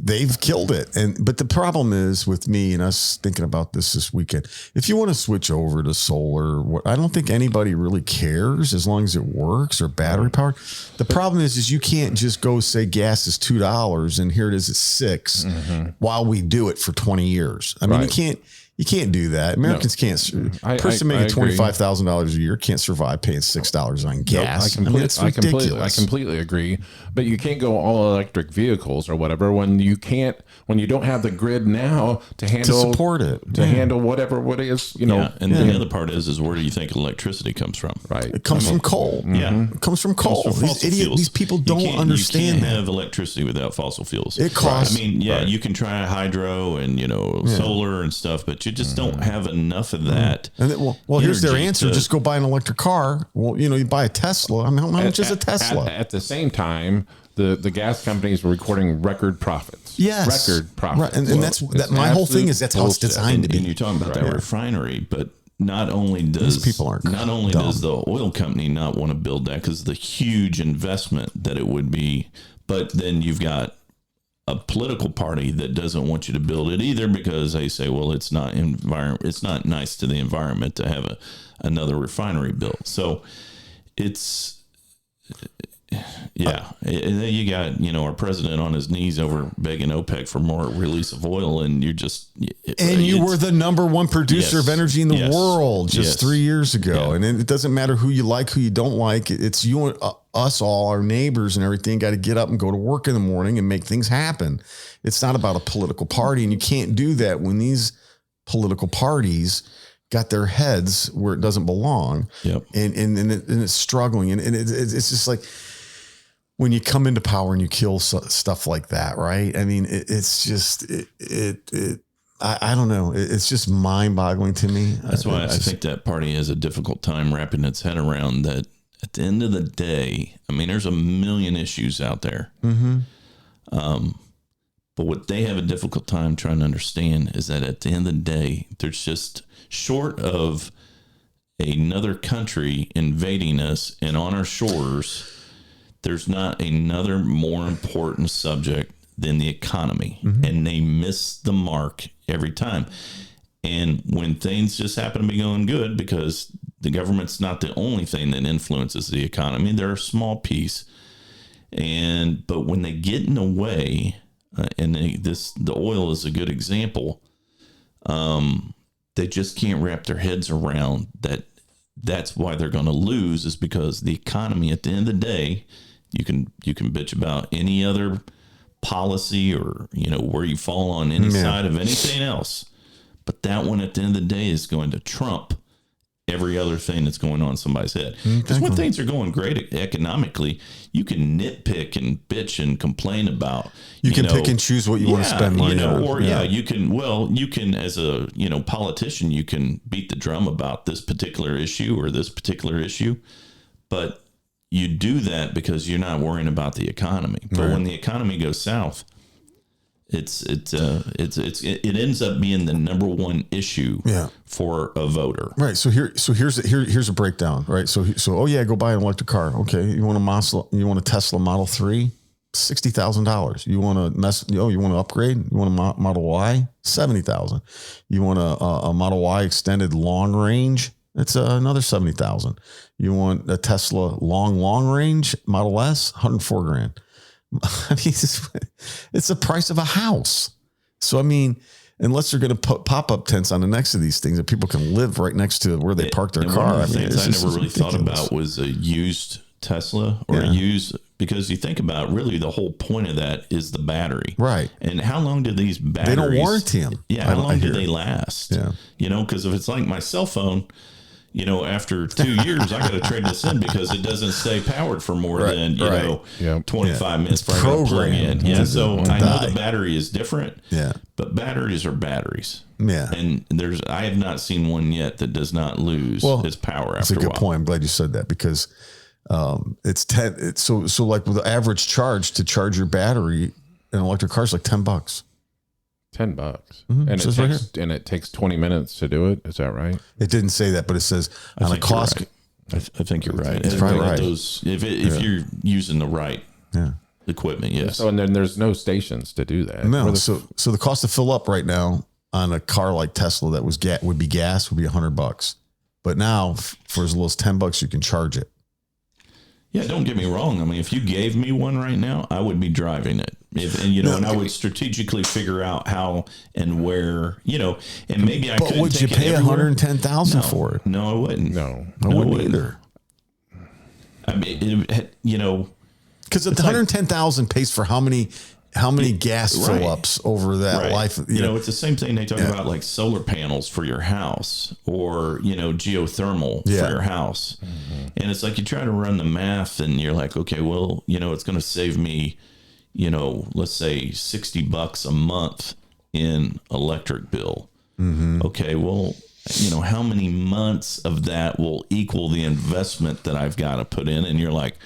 They've killed it. But the problem is with me and us thinking about this weekend. If you want to switch over to solar, I don't think anybody really cares as long as it works or battery powered. The problem is you can't just go say gas is $2 and here it is at $6 while we do it for 20 years. I mean, you can't do that. Americans can't. A person making $25,000 a year can't survive paying $6 on gas. It's ridiculous. I completely agree. But you can't go all electric vehicles or whatever when you don't have the grid now to handle support it, handle whatever what is And the other part is where do you think electricity comes from? Right, it comes from coal. Yeah, it comes from coal. These people don't understand. You can't have electricity without fossil fuels. It costs. I mean, you can try hydro and solar and stuff, but you just don't have enough of that. And here's their answer: just go buy an electric car. Well, you buy a Tesla. I mean, how much is a Tesla? At the same time, the gas companies were recording record profits. Yes, record profits. Right. And that's my whole thing is that's how it's designed to be. And you're talking about that refinery, but not only does the oil company not want to build that because of the huge investment that it would be, but then you've got a political party that doesn't want you to build it either because they say, well, it's not nice to the environment to have another refinery built. So it's and then you got our president on his knees over begging OPEC for more release of oil, and you were the number one producer of energy in the world just 3 years ago, and it doesn't matter who you like, who you don't like. It's you and us all, our neighbors and everything, got to get up and go to work in the morning and make things happen. It's not about a political party, and you can't do that when these political parties got their heads where it doesn't belong. Yep. And it's struggling, and it's just like when you come into power and you kill stuff like that, right? I mean, it's just I don't know. It's just mind-boggling to me. That's why I think that party has a difficult time wrapping its head around that. At the end of the day, I mean, there's a million issues out there. But what they have a difficult time trying to understand is that at the end of the day, there's just short of another country invading us and on our shores, there's not another more important subject than the economy. And they miss the mark every time. And when things just happen to be going good, because the government's not the only thing that influences the economy, they're a small piece. But when they get in the way, the oil is a good example, they just can't wrap their heads around that. That's why they're going to lose, is because the economy, at the end of the day, you can bitch about any other policy or where you fall on any side of anything else, but that one at the end of the day is going to trump every other thing that's going on in somebody's head. Because when things are going great economically, you can nitpick and bitch and complain about. You can pick and choose what you want to spend money on. Or you can as a politician, you can beat the drum about this particular issue or this particular issue, but you do that because you're not worrying about the economy. But when the economy goes south, it ends up being the number one issue for a voter. Right. So here's a breakdown. Right. So go buy an electric car. Okay. You want a Tesla Model 3? $60,000. You want to upgrade? You want a Model Y? $70,000. You want a Model Y extended long range? It's another $70,000. You want a Tesla long range Model S? $104,000. I mean, it's the price of a house. So, I mean, unless they're going to put pop-up tents on the next of these things that people can live right next to where they park their car. One of the things I never really thought about was a used Tesla or because you think about really the whole point of that is the battery. Right. And how long do these batteries... They don't warranty them. Yeah, how long do they last? Yeah. Because if it's like my cell phone, after 2 years, I got to trade this in because it doesn't stay powered for more than, 25 minutes before I got to plug in. Yeah, so I know the battery is different, but batteries are batteries. Yeah. And I have not seen one yet that does not lose its power after a while. That's a good point. I'm glad you said that because so like with the average charge to charge your battery in an electric car is like $10. $10. Mm-hmm. And it takes 20 minutes to do it. Is that right? It didn't say that, but it says on a cost. I think you're right. It's probably right. If you're using the right equipment, yes. So and then there's no stations to do that. No. So the cost to fill up right now on a car like Tesla that would be $100. But now for as little as $10, you can charge it. Yeah, don't get me wrong. I mean, if you gave me one right now, I would be driving it. And I would strategically figure out how and where, and maybe I could. But would you pay $110,000 for it? No, I wouldn't. No, I wouldn't either. I mean, because the $110,000 pays for how many gas fill ups over that life. It's the same thing they talk about, like solar panels for your house or, geothermal for your house. Mm-hmm. And it's like you try to run the math and you're like, okay, well, it's going to save me, let's say $60 a month in electric bill. Mm-hmm. Okay, well, how many months of that will equal the investment that I've got to put in? And you're like,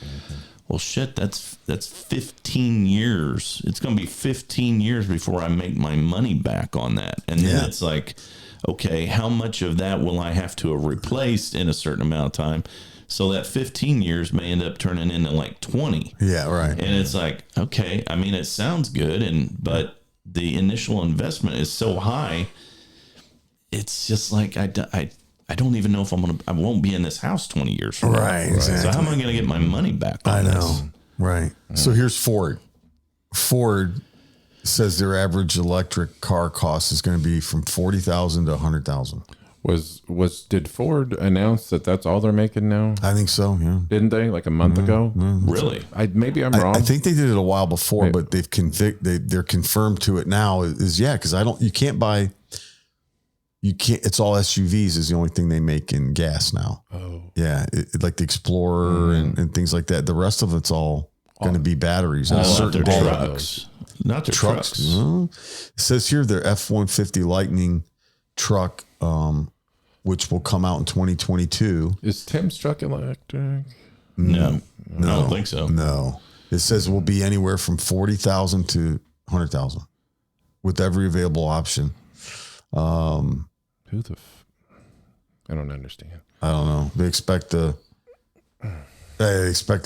well, shit, that's 15 years. It's going to be 15 years before I make my money back on that. And then it's like, okay, how much of that will I have to have replaced in a certain amount of time? So that 15 years may end up turning into like 20. Yeah, right. And it's like, okay, I mean, it sounds good, but the initial investment is so high. It's just like, I don't even know if I won't be in this house 20 years from now. Right. Exactly. So how am I going to get my money back on this? Right. So here's Ford. Ford says their average electric car cost is going to be from $40,000 to $100,000. Did Ford announce that that's all they're making now? I think so. Yeah. Didn't they? Like a month ago? Really? Maybe I'm wrong. I think they did it a while before, but they're confirmed to it now. Because you can't buy. You can't. It's all SUVs is the only thing they make in gas now. Oh, yeah, like the Explorer and things like that. The rest of it's all going to be batteries. And certain trucks, not their trucks. It says here their F-150 Lightning truck, which will come out in 2022. Is Tim's truck electric? No, I don't think so. No, it says it will be anywhere from $40,000 to $100,000 with every available option. I don't understand. I don't know. They expect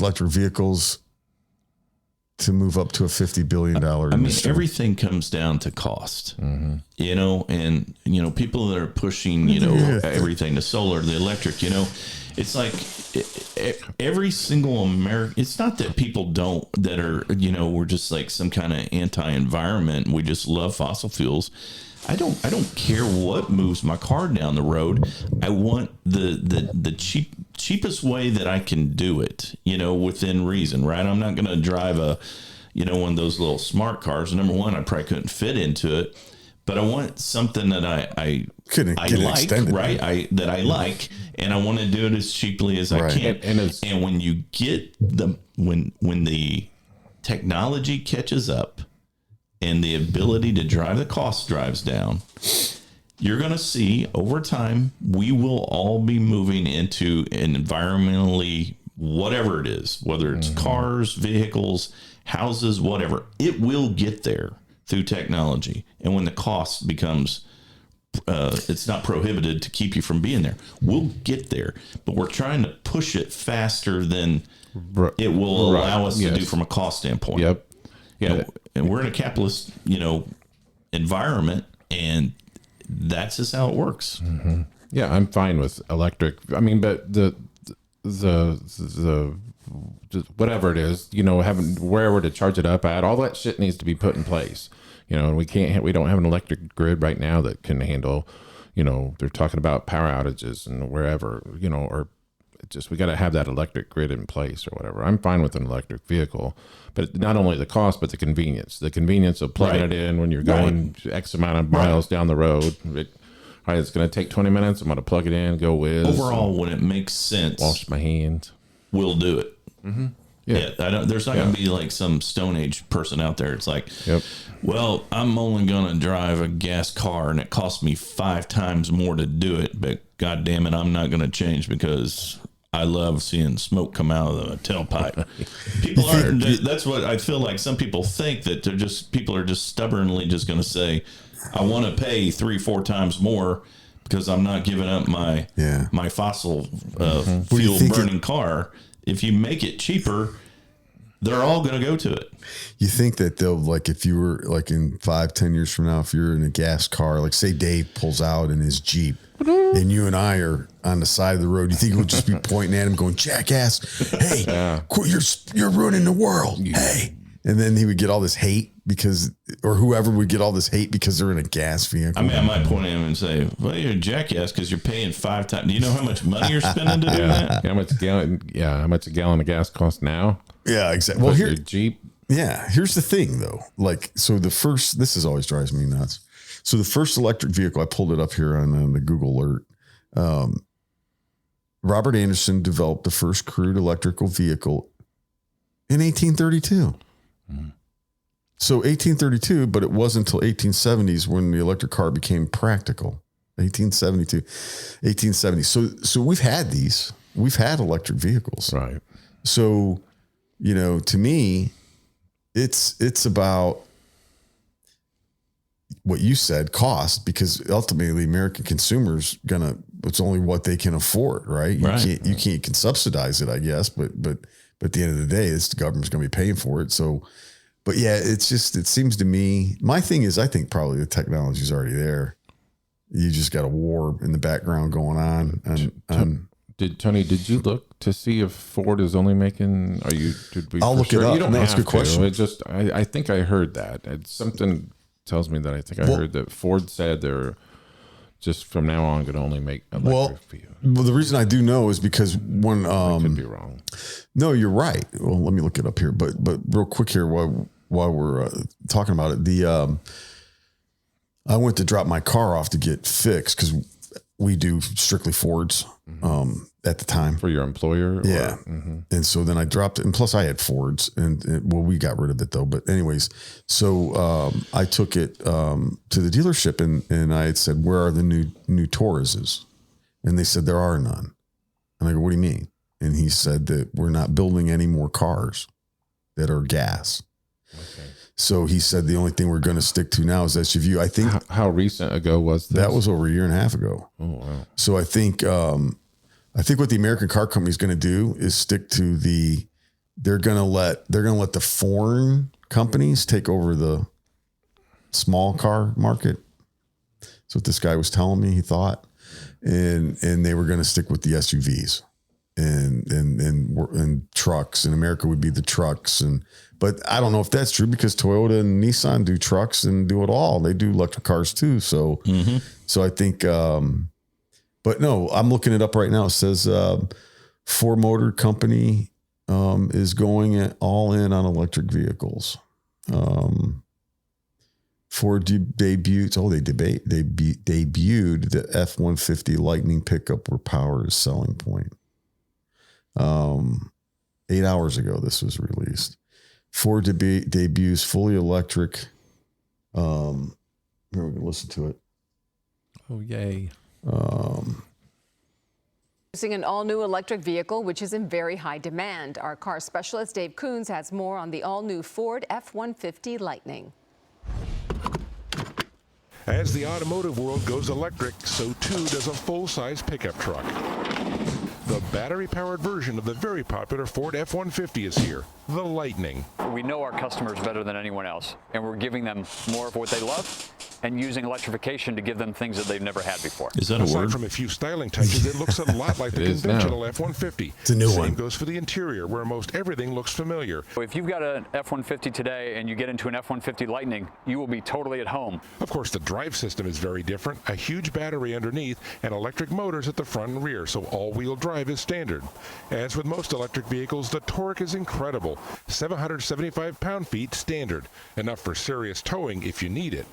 electric vehicles to move up to a $50 billion industry. Everything comes down to cost, and people that are pushing, everything, the solar, the electric, it's like every single American, it's not that people we're just like some kind of anti-environment. We just love fossil fuels. I don't care what moves my car down the road. I want the cheapest way that I can do it, within reason, right? I'm not going to drive one of those little smart cars. Number one, I probably couldn't fit into it, but I want something that I like, right? That I like, and I want to do it as cheaply as I can. And when you get when the technology catches up, and the ability to drive the cost drives down, you're going to see over time, we will all be moving into an environmentally, whatever it is, whether it's cars, vehicles, houses, whatever, it will get there through technology. And when the cost becomes, it's not prohibited to keep you from being there, we'll get there. But we're trying to push it faster than it will allow us to do from a cost standpoint. Yep. Yeah. And we're in a capitalist, environment, and that's just how it works. Mm-hmm. Yeah, I'm fine with electric. I mean, but the whatever it is, having wherever to charge it up at, all that shit needs to be put in place. And we don't have an electric grid right now that can handle, they're talking about power outages and wherever, or we got to have that electric grid in place or whatever. I'm fine with an electric vehicle, but not only the cost, but the convenience of plugging it in when you're going X amount of miles down the road. It's going to take 20 minutes. I'm going to plug it in, go whiz. Overall, when it makes sense, wash my hands. We'll do it. Mm-hmm. Yeah. There's not going to be like some Stone Age person out there. It's like, well, I'm only going to drive a gas car and it costs me 5 times more to do it. But God damn it, I'm not going to change because I love seeing smoke come out of the tailpipe. People aren't. That's what I feel like. Some people think that people are just stubbornly just going to say, I want to pay 3-4 times more because I'm not giving up my fossil fuel burning car. If you make it cheaper, they're all going to go to it. You think that they'll, like, if you were like in 5-10 years from now, if you're in a gas car, like say Dave pulls out in his Jeep and you and I are on the side of the road, you think we'll just be pointing at him going, jackass, hey, you're ruining the world. Hey. And then he would get all this hate or whoever would get all this hate because they're in a gas vehicle. I mean, I might point at him and say, well, you're a jackass because you're paying 5 times. Do you know how much money you're spending to do that? How much a gallon of gas costs now? Yeah, exactly. Well, here, Jeep. Yeah, here's the thing though. Like, so this is always drives me nuts. So the first electric vehicle, I pulled it up here on the Google alert. Robert Anderson developed the first crude electrical vehicle in 1832. So 1832, but it wasn't until 1870s when the electric car became practical. 1870. So we've had electric vehicles. Right. So, to me, it's about what you said, cost, because ultimately American consumers it's only what they can afford, right? You can subsidize it, I guess, but at the end of the day, the government's going to be paying for it. So, but yeah, it seems to me, my thing is, I think probably the technology is already there. You just got a war in the background going on. Tony, did you look to see if Ford is only making, I'll look it up. You don't that's a good question. I think I heard that. Something tells me that I heard that Ford said they're just from now on going to only make electric vehicles. Well, the reason I do know is because when I could be wrong. No, you're right. Well, let me look it up here. But real quick here, while we're talking about it, I went to drop my car off to get fixed because we do strictly Fords at the time. For your employer? Yeah. And so then I dropped it. And plus I had Fords we got rid of it though. But anyways, so I took it to the dealership and I had said, where are the new Tauruses? And they said, there are none. And I go, what do you mean? And he said that we're not building any more cars that are gas. Okay. So he said the only thing we're going to stick to now is SUV. I think. How recent ago was this? That was over 1.5 years ago. Oh wow! So I think what the American car company is going to do is stick to they're going to let the foreign companies take over the small car market. That's what this guy was telling me. He thought, and they were going to stick with the SUVs and trucks. And America would be the trucks But I don't know if that's true because Toyota and Nissan do trucks and do it all. They do electric cars too. So, so I think, but no, I'm looking it up right now. It says Ford Motor Company is going all in on electric vehicles. Ford debuted the F-150 Lightning pickup where power is selling point. 8 hours ago, this was released. Ford debuts fully electric. Here we can listen to it. Oh, yay. Using an all-new electric vehicle, which is in very high demand. Our car specialist, Dave Coons, has more on the all-new Ford F-150 Lightning. As the automotive world goes electric, so too does a full-size pickup truck. The battery-powered version of the very popular Ford F-150 is here, the Lightning. We know our customers better than anyone else, and we're giving them more of what they love and using electrification to give them things that they've never had before. Is that a Aside word? from a few styling touches, it looks a lot like the conventional F-150. It's a new one. Same goes for the interior, where most everything looks familiar. If you've got an F-150 today and you get into an F-150 Lightning, you will be totally at home. Of course, the drive system is very different. A huge battery underneath and electric motors at the front and rear, so all-wheel drive drive is standard. As with most electric vehicles, the torque is incredible. 775 pound-feet standard, enough for serious towing if you need it.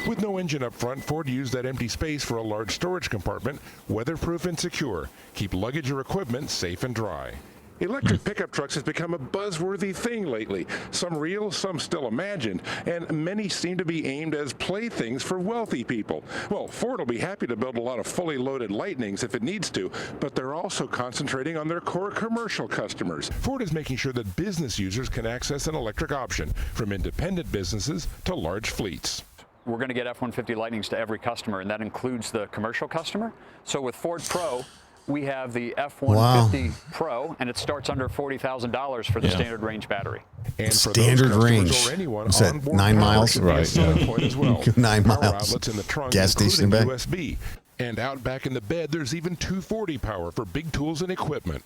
With no engine up front, Ford used that empty space for a large storage compartment, weatherproof and secure. Keep luggage or equipment safe and dry. Electric pickup trucks has become a buzzworthy thing lately. Some real, some still imagined, and many seem to be aimed as playthings for wealthy people. Well, Ford will be happy to build a lot of fully loaded Lightnings if it needs to, but they're also concentrating on their core commercial customers. Ford is making sure that business users can access an electric option, from independent businesses to large fleets. We're going to get F-150 Lightnings to every customer, and that includes the commercial customer. So with Ford Pro, we have the F-150 Pro, and it starts under $40,000 for the standard range battery. And for standard those range. or anyone Is that onboard 9 miles? should be a selling point as well. 9 Power miles. outlets in the trunk, Gas station including back. USB. And out back in the bed, there's even 240 power for big tools and equipment.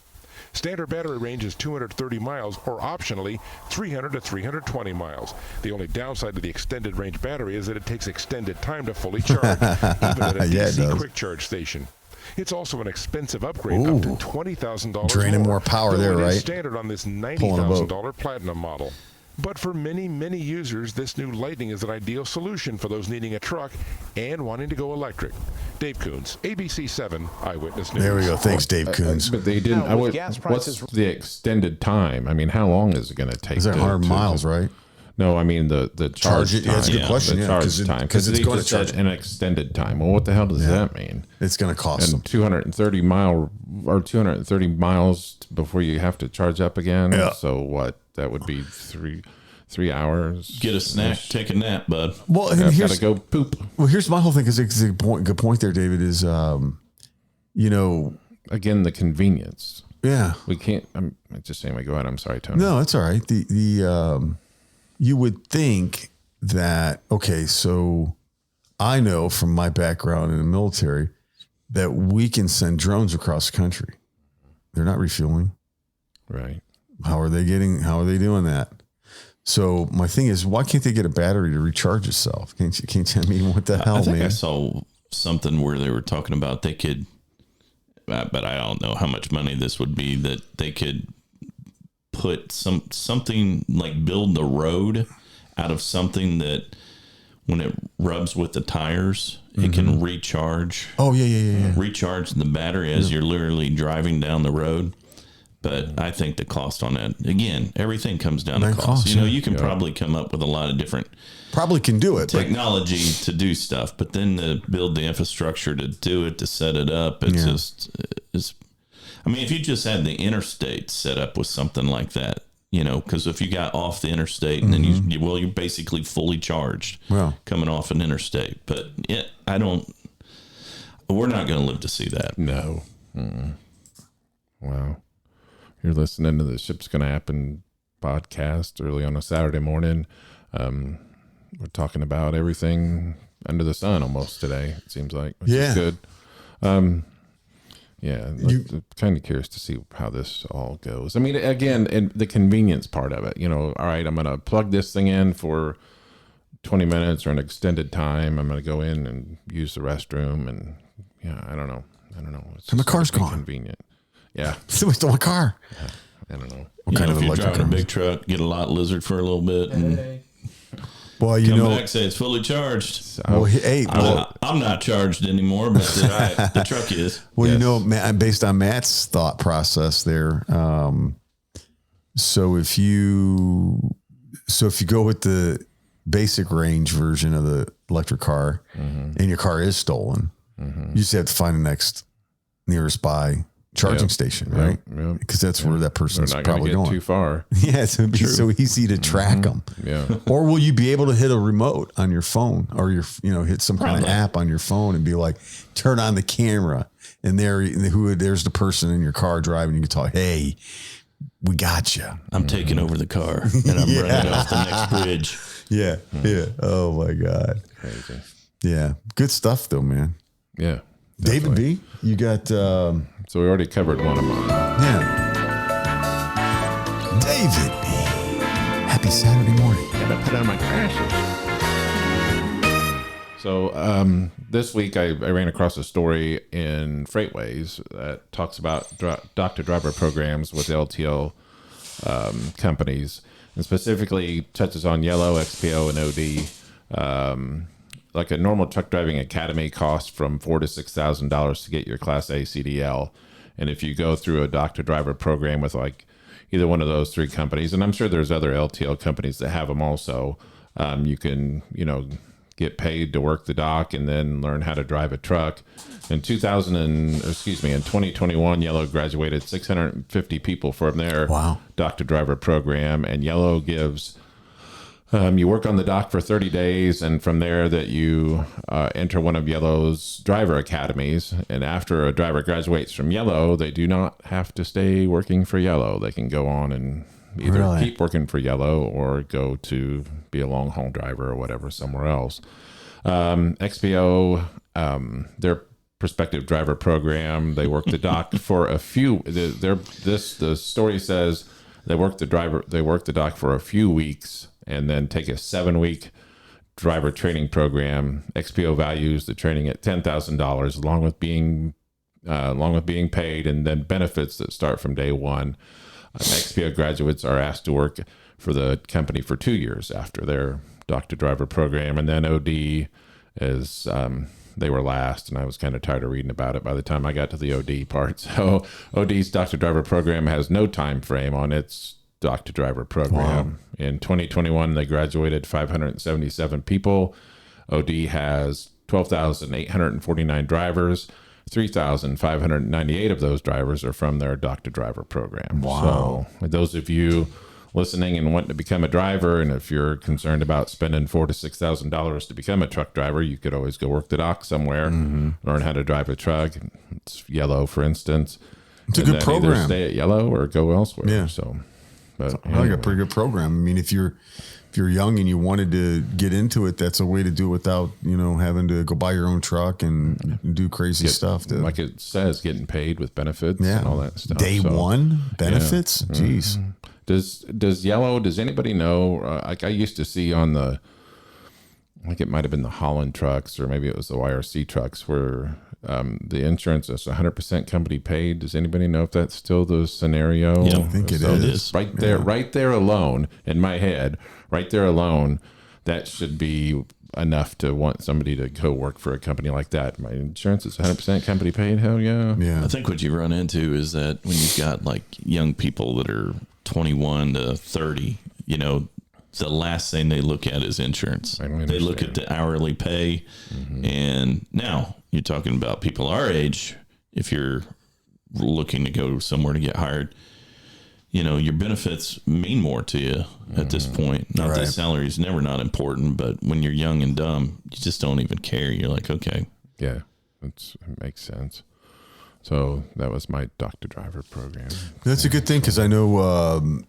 Standard battery range is 230 miles, or optionally 300 to 320 miles. The only downside to the extended range battery is that it takes extended time to fully charge, even at a Yeah, it DC does. quick charge station. It's also an expensive upgrade, up to $20,000 Draining more power though there, it is right? standard on this Pulling a boat. $90,000 Platinum model. But for many, many users, this new Lightning is an ideal solution for those needing a truck and wanting to go electric. Dave Coons, ABC 7 Eyewitness News. There we go. Thanks, Dave Coons. But they didn't. Now, with gas prices- What's the extended time? I mean, how long is it going to take? Is that to- 100 to- miles, right? No, I mean the charge Charge it. time. Yeah, that's a good question, The yeah, charge 'cause it- time. 'cause it's they going just to charge said an extended time. Well, what the hell does that mean? It's going to cost them. And 230 miles before you have to charge up again. Yeah. So what? That would be three hours. Get a snack, take a nap, bud. Well, and I've got here's to go poop here's my whole thing. Because it's a good point there, David. Is again. The convenience. yeah. We can't. I'm just saying. Go ahead. I'm sorry, Tony. No, it's all right. You would think that, okay, so I know from my background in the military that we can send drones across the country. They're not refueling. Right. How are they doing that? So my thing is, why can't they get a battery to recharge itself? Can't you? I mean, what the hell, I think man? I saw something where they were talking about they could, but I don't know how much money this would be, that they could put something like build the road out of something that when it rubs with the tires, it can recharge. Oh, yeah. Recharge the battery as you're literally driving down the road. But I think the cost on that, again, everything comes down to cost. You can probably come up with a lot of different Probably can do it. But technology to do stuff, but then to build the infrastructure to do it, to set it up, it's I mean, if you just had the interstate set up with something like that, because if you got off the interstate and then you're basically fully charged coming off an interstate. But we're not going to live to see that. No. Wow. You're listening to the Ship's Gonna Happen podcast early on a Saturday morning. We're talking about everything under the sun almost today, it seems like, which is good. I'm kind of curious to see how this all goes. I mean, again, and the convenience part of it, all right, I'm going to plug this thing in for 20 minutes or an extended time. I'm going to go in and use the restroom and I don't know. It's And the just car's gonna be gone. Convenient. Yeah. so it's my car. I don't know. What kind of If you're electric driving a car? big truck, get a lot lizard for a little bit and Well, come back, say it's fully charged. I'm not charged anymore, but the truck is. Well, based on Matt's thought process there. So if you go with the basic range version of the electric car and your car is stolen, you just have to find the next nearest by charging station, right? Because that's where that person's They're not probably gonna get going. too far. Yeah, so it'd be so easy to track them. Yeah. Or will you be able to hit a remote on your phone, or hit some kind of app on your phone and be like, turn on the camera, and there's the person in your car driving. You can talk, hey, we got you. I'm taking over the car and I'm running off the next bridge. Yeah, yeah. Oh my God, Crazy. yeah. Good stuff though, man. Yeah. David B, you got So we already covered one of mine. yeah. David B. Happy Saturday morning. Gotta put on my glasses. So this week I ran across a story in Freightways that talks about doctor-driver programs with LTL companies, and specifically touches on Yellow, XPO, and OD. Like a normal truck driving academy costs from $4,000 to $6,000 to get your Class A CDL. And if you go through a doctor-driver program with like either one of those three companies, and I'm sure there's other LTL companies that have them also, you can, get paid to work the dock and then learn how to drive a truck. In 2021, Yellow graduated 650 people from their doctor driver program, and Yellow gives you work on the dock for 30 days, and from there that you enter one of Yellow's driver academies. And after a driver graduates from Yellow, they do not have to stay working for Yellow. They can go on and either keep working for Yellow or go to be a long haul driver or whatever somewhere else. XPO, their prospective driver program, they work the dock for a few. The story says they work the dock for a few weeks and then take a 7-week driver training program. XPO values the training at $10,000 along with being paid, and then benefits that start from day one. XPO graduates are asked to work for the company for 2 years after their doctor driver program. And then OD is, they were last, and I was kind of tired of reading about it by the time I got to the OD part. So OD's doctor driver program has no time frame on its doctor driver program. In 2021, they graduated 577 people. OD has 12,849 drivers. 3,598 of those drivers are from their doctor driver program. So those of you listening and wanting to become a driver, and if you're concerned about spending $4,000 to $6,000 to become a truck driver, you could always go work the dock somewhere, learn how to drive a truck. It's Yellow, for instance. It's a good program. Either stay at Yellow or go elsewhere. Yeah. So, but I like a pretty good program. I mean, if you're young and you wanted to get into it, that's a way to do it without, having to go buy your own truck and do crazy stuff. Like it says, getting paid with benefits and all that stuff. Day one benefits? Yeah. Jeez. Does Yellow, does anybody know, like I used to see on the, like it might've been the Holland trucks or maybe it was the YRC trucks where the insurance is 100% company paid. Does anybody know if that's still the scenario? Yeah, I think it is. Right there alone in my head, right there alone, that should be enough to want somebody to go work for a company like that. My insurance is 100% company paid. Hell yeah. Yeah. I think what you run into is that when you've got like young people that are 21 to 30, the last thing they look at is insurance. They look at the hourly pay. And now you're talking about people our age. If you're looking to go somewhere to get hired, your benefits mean more to you at this point. Not that salary is never not important, but when you're young and dumb, you just don't even care. You're like, okay. Yeah, it makes sense. So that was my doctor driver program. That's a good thing, because I know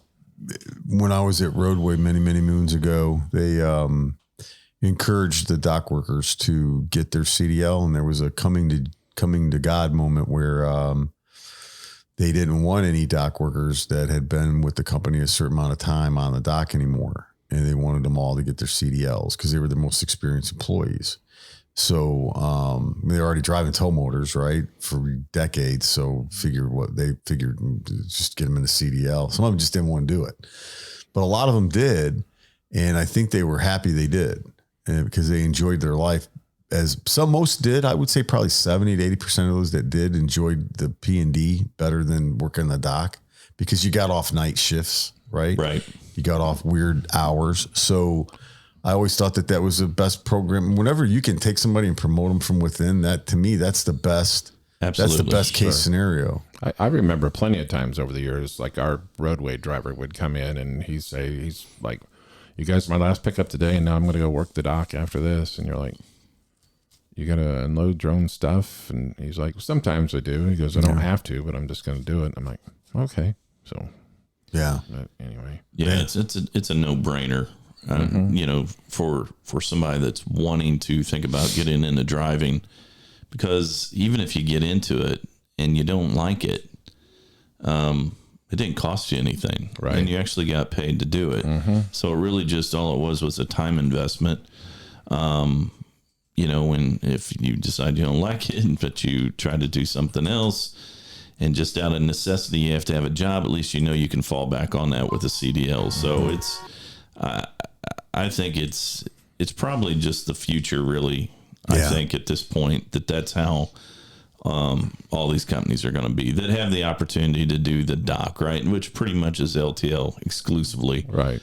when I was at Roadway many, many moons ago, they encouraged the dock workers to get their CDL, and there was a coming to God moment where they didn't want any dock workers that had been with the company a certain amount of time on the dock anymore. And they wanted them all to get their CDLs because they were the most experienced employees. So they're already driving tow motors, right, for decades. So they figured just get them in the CDL. Some of them just didn't want to do it, but a lot of them did. And I think they were happy they did because they enjoyed their life. As most did, I would say probably 70 to 80% of those that did enjoyed the P&D better than working the dock, because you got off night shifts, right? Right. You got off weird hours. So I always thought that was the best program. Whenever you can take somebody and promote them from within, that to me, that's the best. Absolutely. That's the best case scenario. I remember plenty of times over the years, like our Roadway driver would come in and he's like, "You guys are my last pickup today, and now I'm going to go work the dock after this." And you're like, "You got to unload your own stuff?" And he's like, "Sometimes I do." He goes, "I don't have to, but I'm just going to do it." I'm like, "Okay." So, yeah. But anyway. Yeah, it's a no-brainer. For somebody that's wanting to think about getting into driving, because even if you get into it and you don't like it, it didn't cost you anything, right? And you actually got paid to do it. So it really just all it was a time investment. when if you decide you don't like it, but you try to do something else, and just out of necessity you have to have a job, at least you can fall back on that with a CDL. So it's, I think it's probably just the future, really. I think at this point that's how all these companies are going to be that have the opportunity to do the dock, right? Which pretty much is LTL exclusively. Right.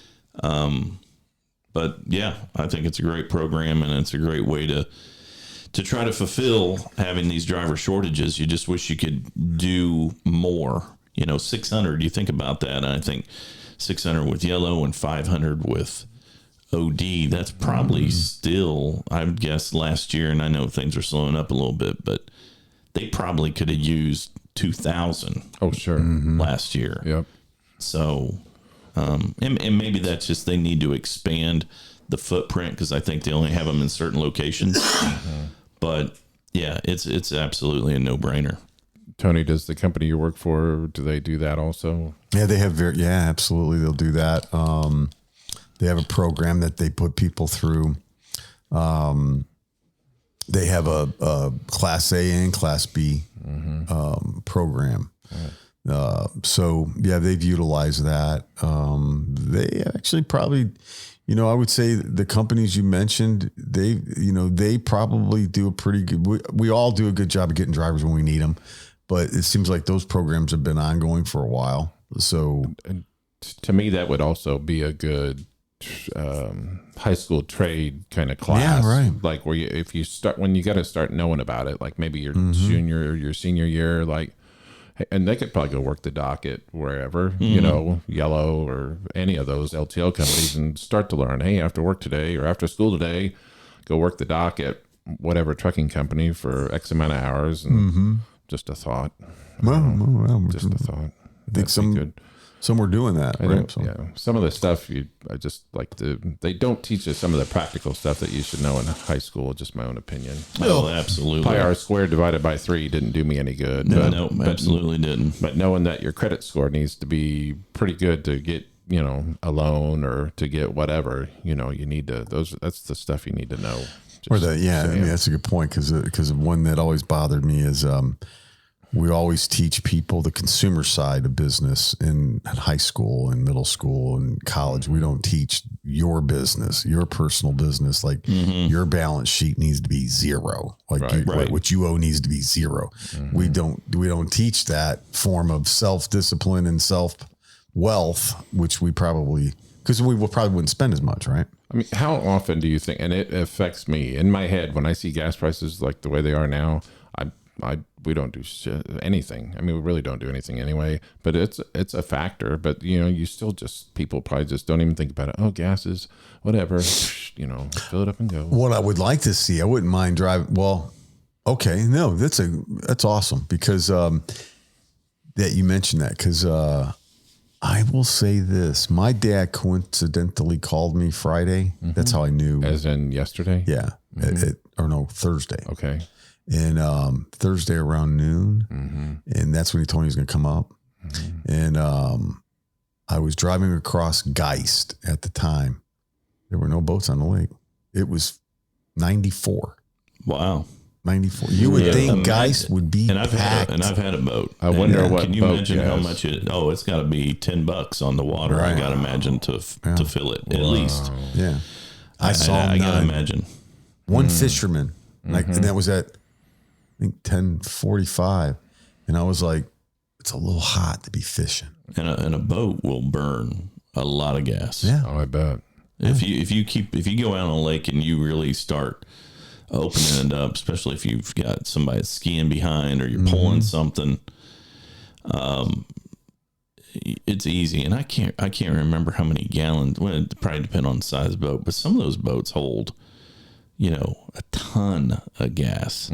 But yeah, I think it's a great program, and it's a great way to try to fulfill having these driver shortages. You just wish you could do more. 600, you think about that, and I think 600 with yellow and 500 with OD, that's probably still, I would guess, last year, and I know things are slowing up a little bit, but they probably could have used 2,000 last year. Yep. So, and maybe that's just they need to expand the footprint, because I think they only have them in certain locations. But yeah, it's absolutely a no-brainer. Tony, does the company you work for, do they do that also? Yeah, they have absolutely. They'll do that. They have a program that they put people through. They have a Class A and Class B program. So yeah, they've utilized that. They actually probably, I would say the companies you mentioned, they probably do a pretty good, we all do a good job of getting drivers when we need them, but it seems like those programs have been ongoing for a while. So and to me, that would also be a good high school trade kind of class. Yeah, right. Like when you got to start knowing about it, like maybe your junior or your senior year, and they could probably go work the dock at wherever, Yellow or any of those LTL companies, and start to learn, hey, after work today or after school today, go work the dock at whatever trucking company for X amount of hours. And just a thought. Just a thought. I think some were doing that. Right? Yeah. Some of the stuff I just like they don't teach us some of the practical stuff that you should know in high school. Just my own opinion. Oh, absolutely. Pi r squared divided by 3 didn't do me any good. No, absolutely didn't. But knowing that your credit score needs to be pretty good to get, a loan or to get whatever, you need to, that's the stuff you need to know. That's a good point. Cause one that always bothered me is, we always teach people the consumer side of business in high school and middle school and college. We don't teach your business, your personal business. Like your balance sheet needs to be zero. What you owe needs to be zero. We don't teach that form of self-discipline and self-wealth, which because we probably wouldn't spend as much, right? I mean, how often do you think, and it affects me in my head when I see gas prices like the way they are now, we don't do anything. I mean, we really don't do anything anyway, but it's a factor. But, you still people probably just don't even think about it. Oh, gas is whatever, fill it up and go. What I would like to see, I wouldn't mind driving. Well, okay. No, that's awesome because, that you mentioned that. Cause, I will say this, my dad coincidentally called me Friday. That's how I knew. As in yesterday? Yeah. Thursday. Okay. And Thursday around noon, and that's when he told me he was going to come up. And I was driving across Geist at the time. There were no boats on the lake. It was 94. Wow. 94. You would think Geist would be packed. I've had a boat. I wonder what. Can you imagine how much it's got to be $10 on the water. Right. I got to imagine to fill it at least. Yeah. I got to imagine one fisherman, and that was at, I think 10:45, and I was like, it's a little hot to be fishing. And a boat will burn a lot of gas. Yeah. Oh, I bet. If you go out on a lake and you really start opening it up, especially if you've got somebody skiing behind or you're pulling something, it's easy. And I can't remember how many gallons. Well, it probably depends on the size of the boat, but some of those boats hold, a ton of gas.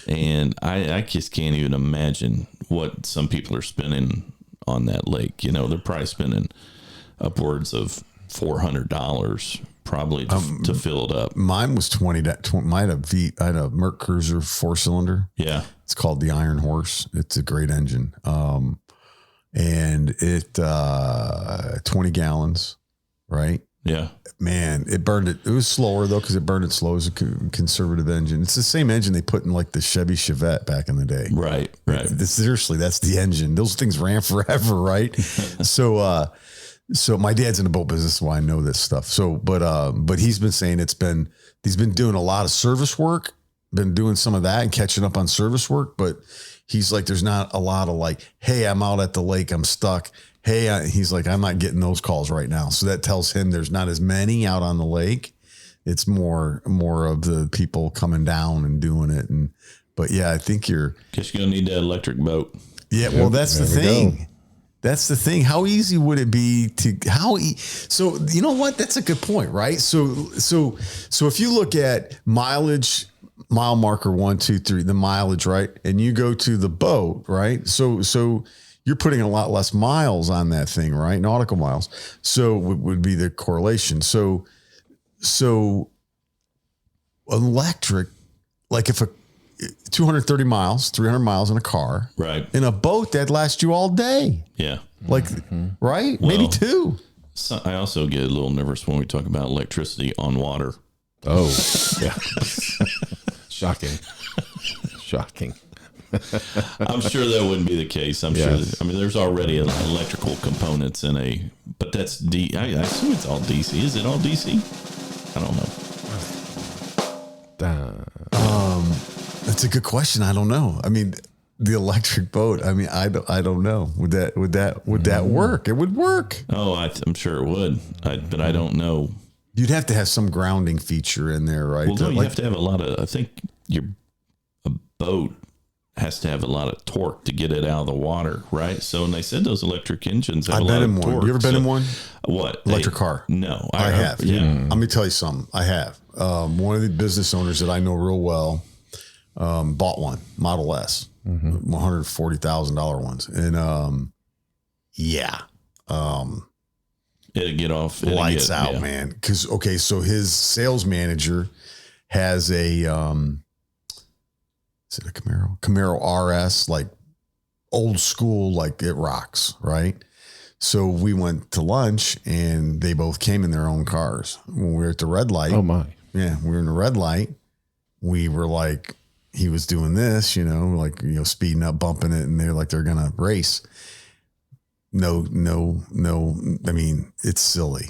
And I just can't even imagine what some people are spending on that lake. They're probably spending upwards of $400 probably to fill it up. Mine was 20. I had a Merc Cruiser 4-cylinder. Yeah. It's called the Iron Horse. It's a great engine. And it, 20 gallons, right? Yeah. Man, it burned it. It was slower though because it burned it slow as a conservative engine. It's the same engine they put in like the Chevy Chevette back in the day. Right. Seriously, that's the engine. Those things ran forever, right? So my dad's in the boat business, so I know this stuff. So, but he's been saying he's been doing a lot of service work, been doing some of that and catching up on service work. But he's like, there's not a lot of like, hey, I'm out at the lake, I'm stuck. Hey, he's like, I'm not getting those calls right now. So that tells him there's not as many out on the lake. It's more of the people coming down and doing it. But yeah, I think Guess you're gonna need that electric boat. Yeah, well, that's the thing. Go. That's the thing. How easy would it be so you know what? That's a good point, right? So if you look at mileage, mile marker 1, 2, 3, the mileage, right? And you go to the boat, right? So you're putting a lot less miles on that thing, right? Nautical miles. So would be the correlation. So electric, like if 230 miles, 300 miles in a car, right? In a boat that lasts you all day. Yeah. Like, right? Well, maybe 2. So I also get a little nervous when we talk about electricity on water. Oh, yeah. Shocking. I'm sure that wouldn't be the case. I'm sure. I mean, there's already electrical components but that's I assume it's all DC. Is it all DC? I don't know. That's a good question. I don't know. I mean, the electric boat. I mean, I don't know. Would that work? It would work. Oh, I'm sure it would. But I don't know. You'd have to have some grounding feature in there, right? Well, you have to have a lot of. I think a boat has to have a lot of torque to get it out of the water, right? So, and they said those electric engines have a lot of torque. You ever been in one? What? Electric car? No. I have. Yeah. Let me tell you something. I have. One of the business owners that I know real well bought one, Model S, $140,000 ones. And it'll get off. Lights out, man. Because, so his sales manager has is it a Camaro RS, like old school, like it rocks, right? So we went to lunch and they both came in their own cars. When we were at the red light. Oh my. Yeah. We were in the red light. We were like, he was doing this, speeding up, bumping it. And they're like, they're going to race. No. I mean, it's silly.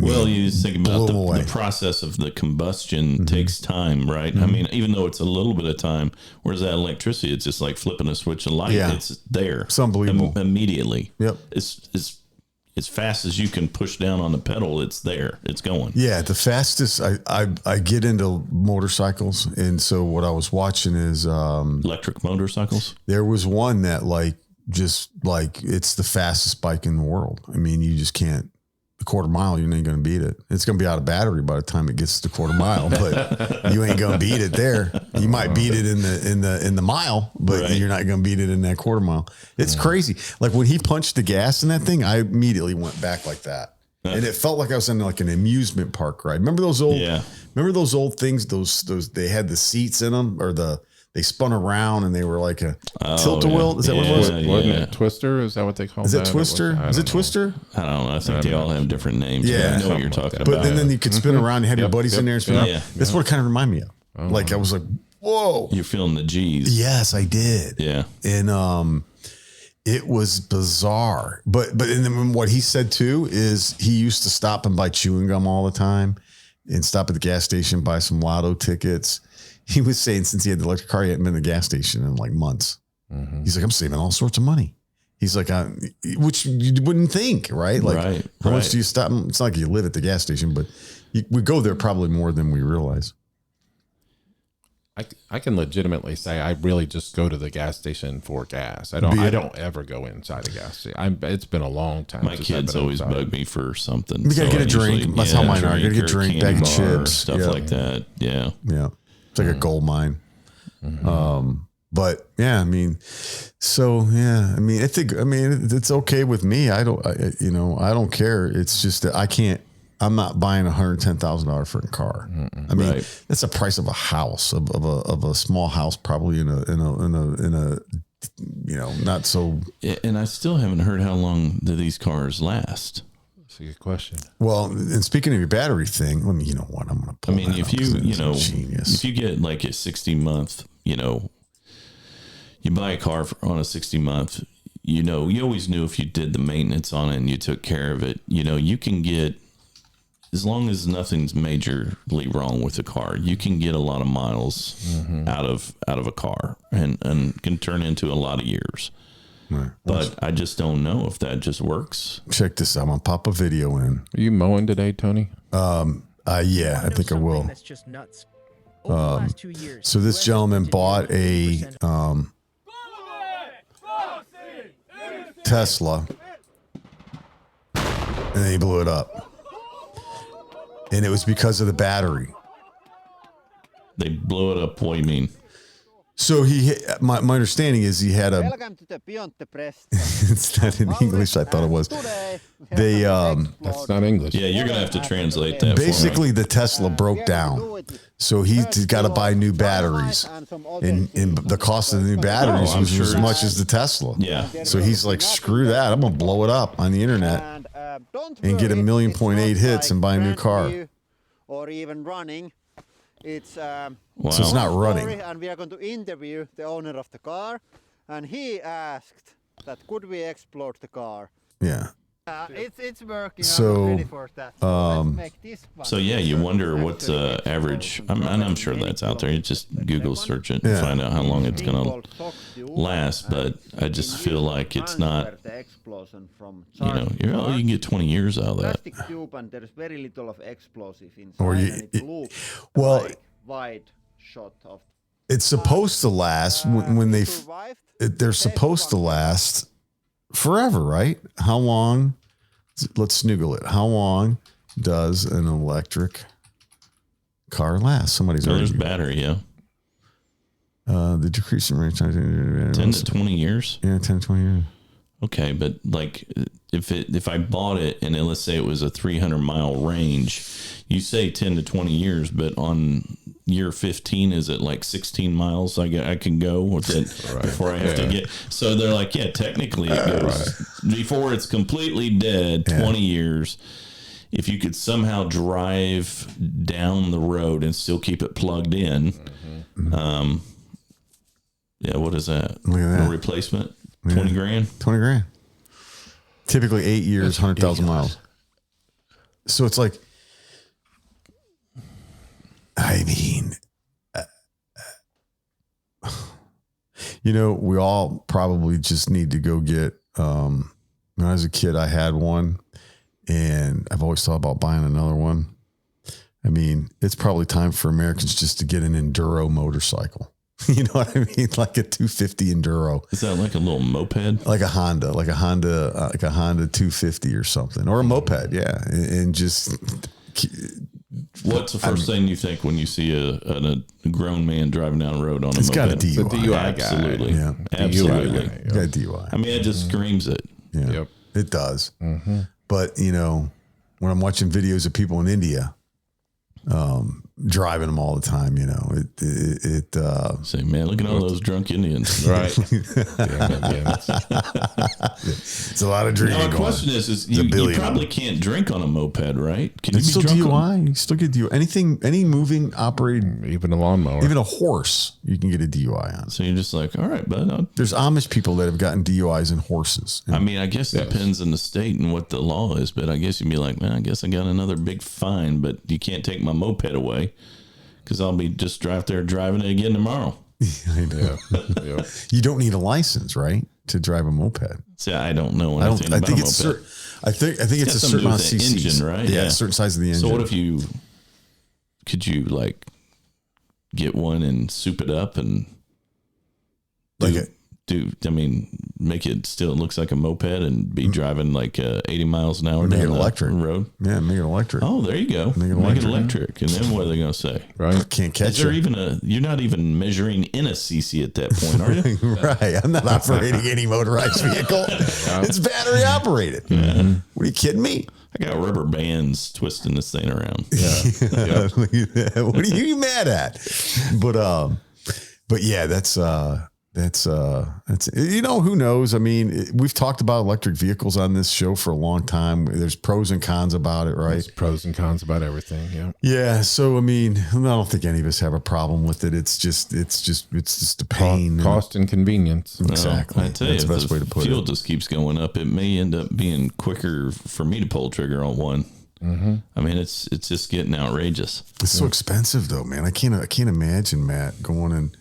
You just think about the process of the combustion takes time, right? I mean, even though it's a little bit of time, whereas that electricity, it's just like flipping a switch of light. Yeah. It's there. It's unbelievable. Immediately. Yep. It's as fast as you can push down on the pedal. It's there. It's going. Yeah. The fastest I get into motorcycles. And so what I was watching is electric motorcycles. There was one that it's the fastest bike in the world. I mean, you just can't. A quarter mile, you ain't going to beat it. It's going to be out of battery by the time it gets to quarter mile, but you ain't going to beat it there. You might beat it in the mile, but you're not going to beat it in that quarter mile. It's crazy. Like when he punched the gas in that thing, I immediately went back like that. And it felt like I was in like an amusement park ride. Remember those old things? Those they had the seats in them, or they spun around and they were like a tilt-a-wheel. Is that what it was? Wasn't it Twister? Is that what they call it? Is it Twister? Is it Twister? I don't know. I think they all have different names. Yeah. I know what you're talking about. But then you could spin around and have your buddies in there and spin around. That's what it kind of reminded me of. Oh. Like I was like, whoa. You're feeling the G's. Yes, I did. Yeah. And it was bizarre. But and then what he said too is he used to stop and buy chewing gum all the time and stop at the gas station, buy some lotto tickets. He was saying since he had the electric car, he hadn't been to the gas station in like months. He's like, I'm saving all sorts of money. He's like, which you wouldn't think, right? Like, how much do you stop? It's not like you live at the gas station, but we go there probably more than we realize. I can legitimately say I really just go to the gas station for gas. I don't ever go inside a gas station. It's been a long time. My kids always bug me for something. We gotta get a drink. That's how mine are. I gotta get a drink, bag of chips, stuff like that. Yeah. Yeah. It's like a gold mine. But yeah, I mean, it's okay with me. I don't care. It's just that I'm not buying a $110,000 freaking car. I mean, that's the price of a house, of a small house, probably in a not so. And I still haven't heard how long do these cars last. That's a good question. Well, and speaking of your battery thing, let me, you know what, I'm going to pull that if up you, 'cause it's genius. If you get like a 60-month, you buy a car on a 60-month, you always knew if you did the maintenance on it and you took care of it, you can get, as long as nothing's majorly wrong with the car, you can get a lot of miles out of a car and can turn into a lot of years. Right. But I just don't know if that just works. Check this out. I'm going to pop a video in. Are you mowing today, Tony? Yeah, I think I will. That's just nuts. Over the last 2 years, So this gentleman bought a Tesla, and he blew it up. And it was because of the battery. They blow it up. What do you mean? So my understanding is he had a. Welcome to the Beyond the Press. It's not in English. I thought it was. They That's not English. Yeah, you're gonna have to translate that. basically the Tesla broke down, so he's got to buy new batteries, and the cost of the new batteries I'm was sure as it's- much as the Tesla. Yeah. So he's like, screw that. I'm gonna blow it up on the internet. And get a 1.8 million hits and buy a new car. Or even running. It's Wow. So it's not running. story, and we are going to interview the owner of the car, and he asked that could we explode the car? Yeah. It's working. So, I'm ready for that. Let's make this one. So yeah, you wonder what's average. I'm sure that's out there. You just Google search it and Yeah. find out how long it's gonna last. But I just feel like it's not. The explosion from You can get 20 years out of that. plastic tube, and there's very little of explosive inside. Or and it looks well, like wide shot of. it's supposed to last when they survived. they're supposed to last forever, right? How long? Let's snoogle it. How long does an electric car last? Somebody's So there's arguing. battery, yeah. The decrease in range. 10 to 20 years. Yeah, 10 to 20 years. Okay, but like if I bought it and then let's say it was a 300-mile range, you say 10 to 20 years, but on year 15, is it like 16 miles I can go with it before I have to get? So they're like, yeah, technically it goes before it's completely dead, 20 years. If you could somehow drive down the road and still keep it plugged in, yeah, what is that? Look at that. No replacement? 20 grand? 20 grand. Typically 8 years, 100,000 miles. So it's like, I mean, we all probably just need to go get, when I was a kid, I had one, and I've always thought about buying another one. I mean, it's probably time for Americans just to get an enduro motorcycle. You know what I mean? Like a 250 enduro. Is that like a little moped? Like a Honda 250 or something, or a moped. Yeah. And just, What's the first thing you think when you see a grown man driving down the road on a it's moped? got a DUI. It's a DUI guy. Absolutely. Yeah. Absolutely. DUI guy. It's got a DUI. I mean, it just screams it. Yeah. Yep. It does. But, when I'm watching videos of people in India, driving them all the time, Say, man, look at all those drunk Indians. Right. it's a lot of drinking. Now, my going question on. is you billion probably can't drink on a moped, right? Can It's still drunk DUI. You still get DUI. Any moving, operated, Even a lawnmower. even a horse, you can get a DUI on. So you're just like, all right, bud. There's Amish people that have gotten DUIs in horses. I mean, I guess it depends on the state and what the law is, but I guess you'd be like, man, I guess I got another big fine, but you can't take my moped away because I'll be just driving it again tomorrow. I know. Yep. You don't need a license, right, to drive a moped. See, I don't know I anything don't. I about think a it's. moped. I think it's a got something certain to do amount with of the CCs, engine, right? Yeah, Yeah. a certain size of the engine. So what if could you like get one and soup it up and make it still looks like a moped and be driving like 80 miles an hour Make it down the electric. road? Yeah, make it electric. Oh, there you go. Make it Make it electric. electric. And then what are they going to say? Right. Can't catch Is there you. even you're not even measuring in a CC at that point, are you? Right. I'm not operating any motorized vehicle. It's battery operated. What are you kidding me? I got rubber bands twisting this thing around. Yeah. What are you mad at? But yeah, that's That's who knows? I mean, we've talked about electric vehicles on this show for a long time. There's pros and cons about it, right? There's pros and cons about everything. Yeah. Yeah. So, I mean, I don't think any of us have a problem with it. It's just a pain. Cost and convenience. Exactly. I tell you, that's the best way to put fuel it. just keeps going up. It may end up being quicker for me to pull trigger on one. Mm-hmm. I mean, it's just getting outrageous. It's so expensive though, man. I can't imagine Matt going and,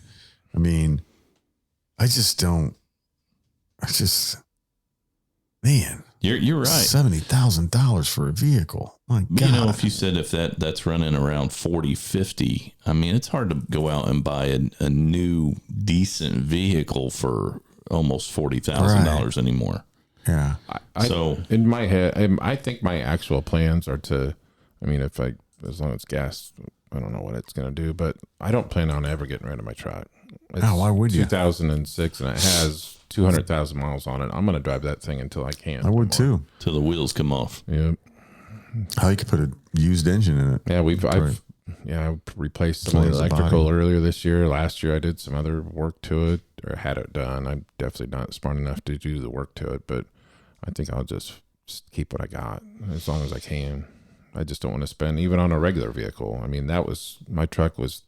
I mean, man, you're right. $70,000 for a vehicle. My God. You know, if you said if that's running around 40, 50, I mean, it's hard to go out and buy a new decent vehicle for almost $40,000 anymore. Yeah. So in my head, I think my actual plans are to, I mean, as long as gas, I don't know what it's going to do, but I don't plan on ever getting rid of my truck. It's why would you? 2006 and it has 200,000 miles on it. I'm going to drive that thing until I can't. I would too. Till the wheels come off. Yeah. How you could put a used engine in it. Yeah, I replaced some of the electrical earlier this year. Last year I did some other work to it or had it done. I'm definitely not smart enough to do the work to it, but I think I'll just keep what I got as long as I can. I just don't want to spend even on a regular vehicle. I mean, my truck was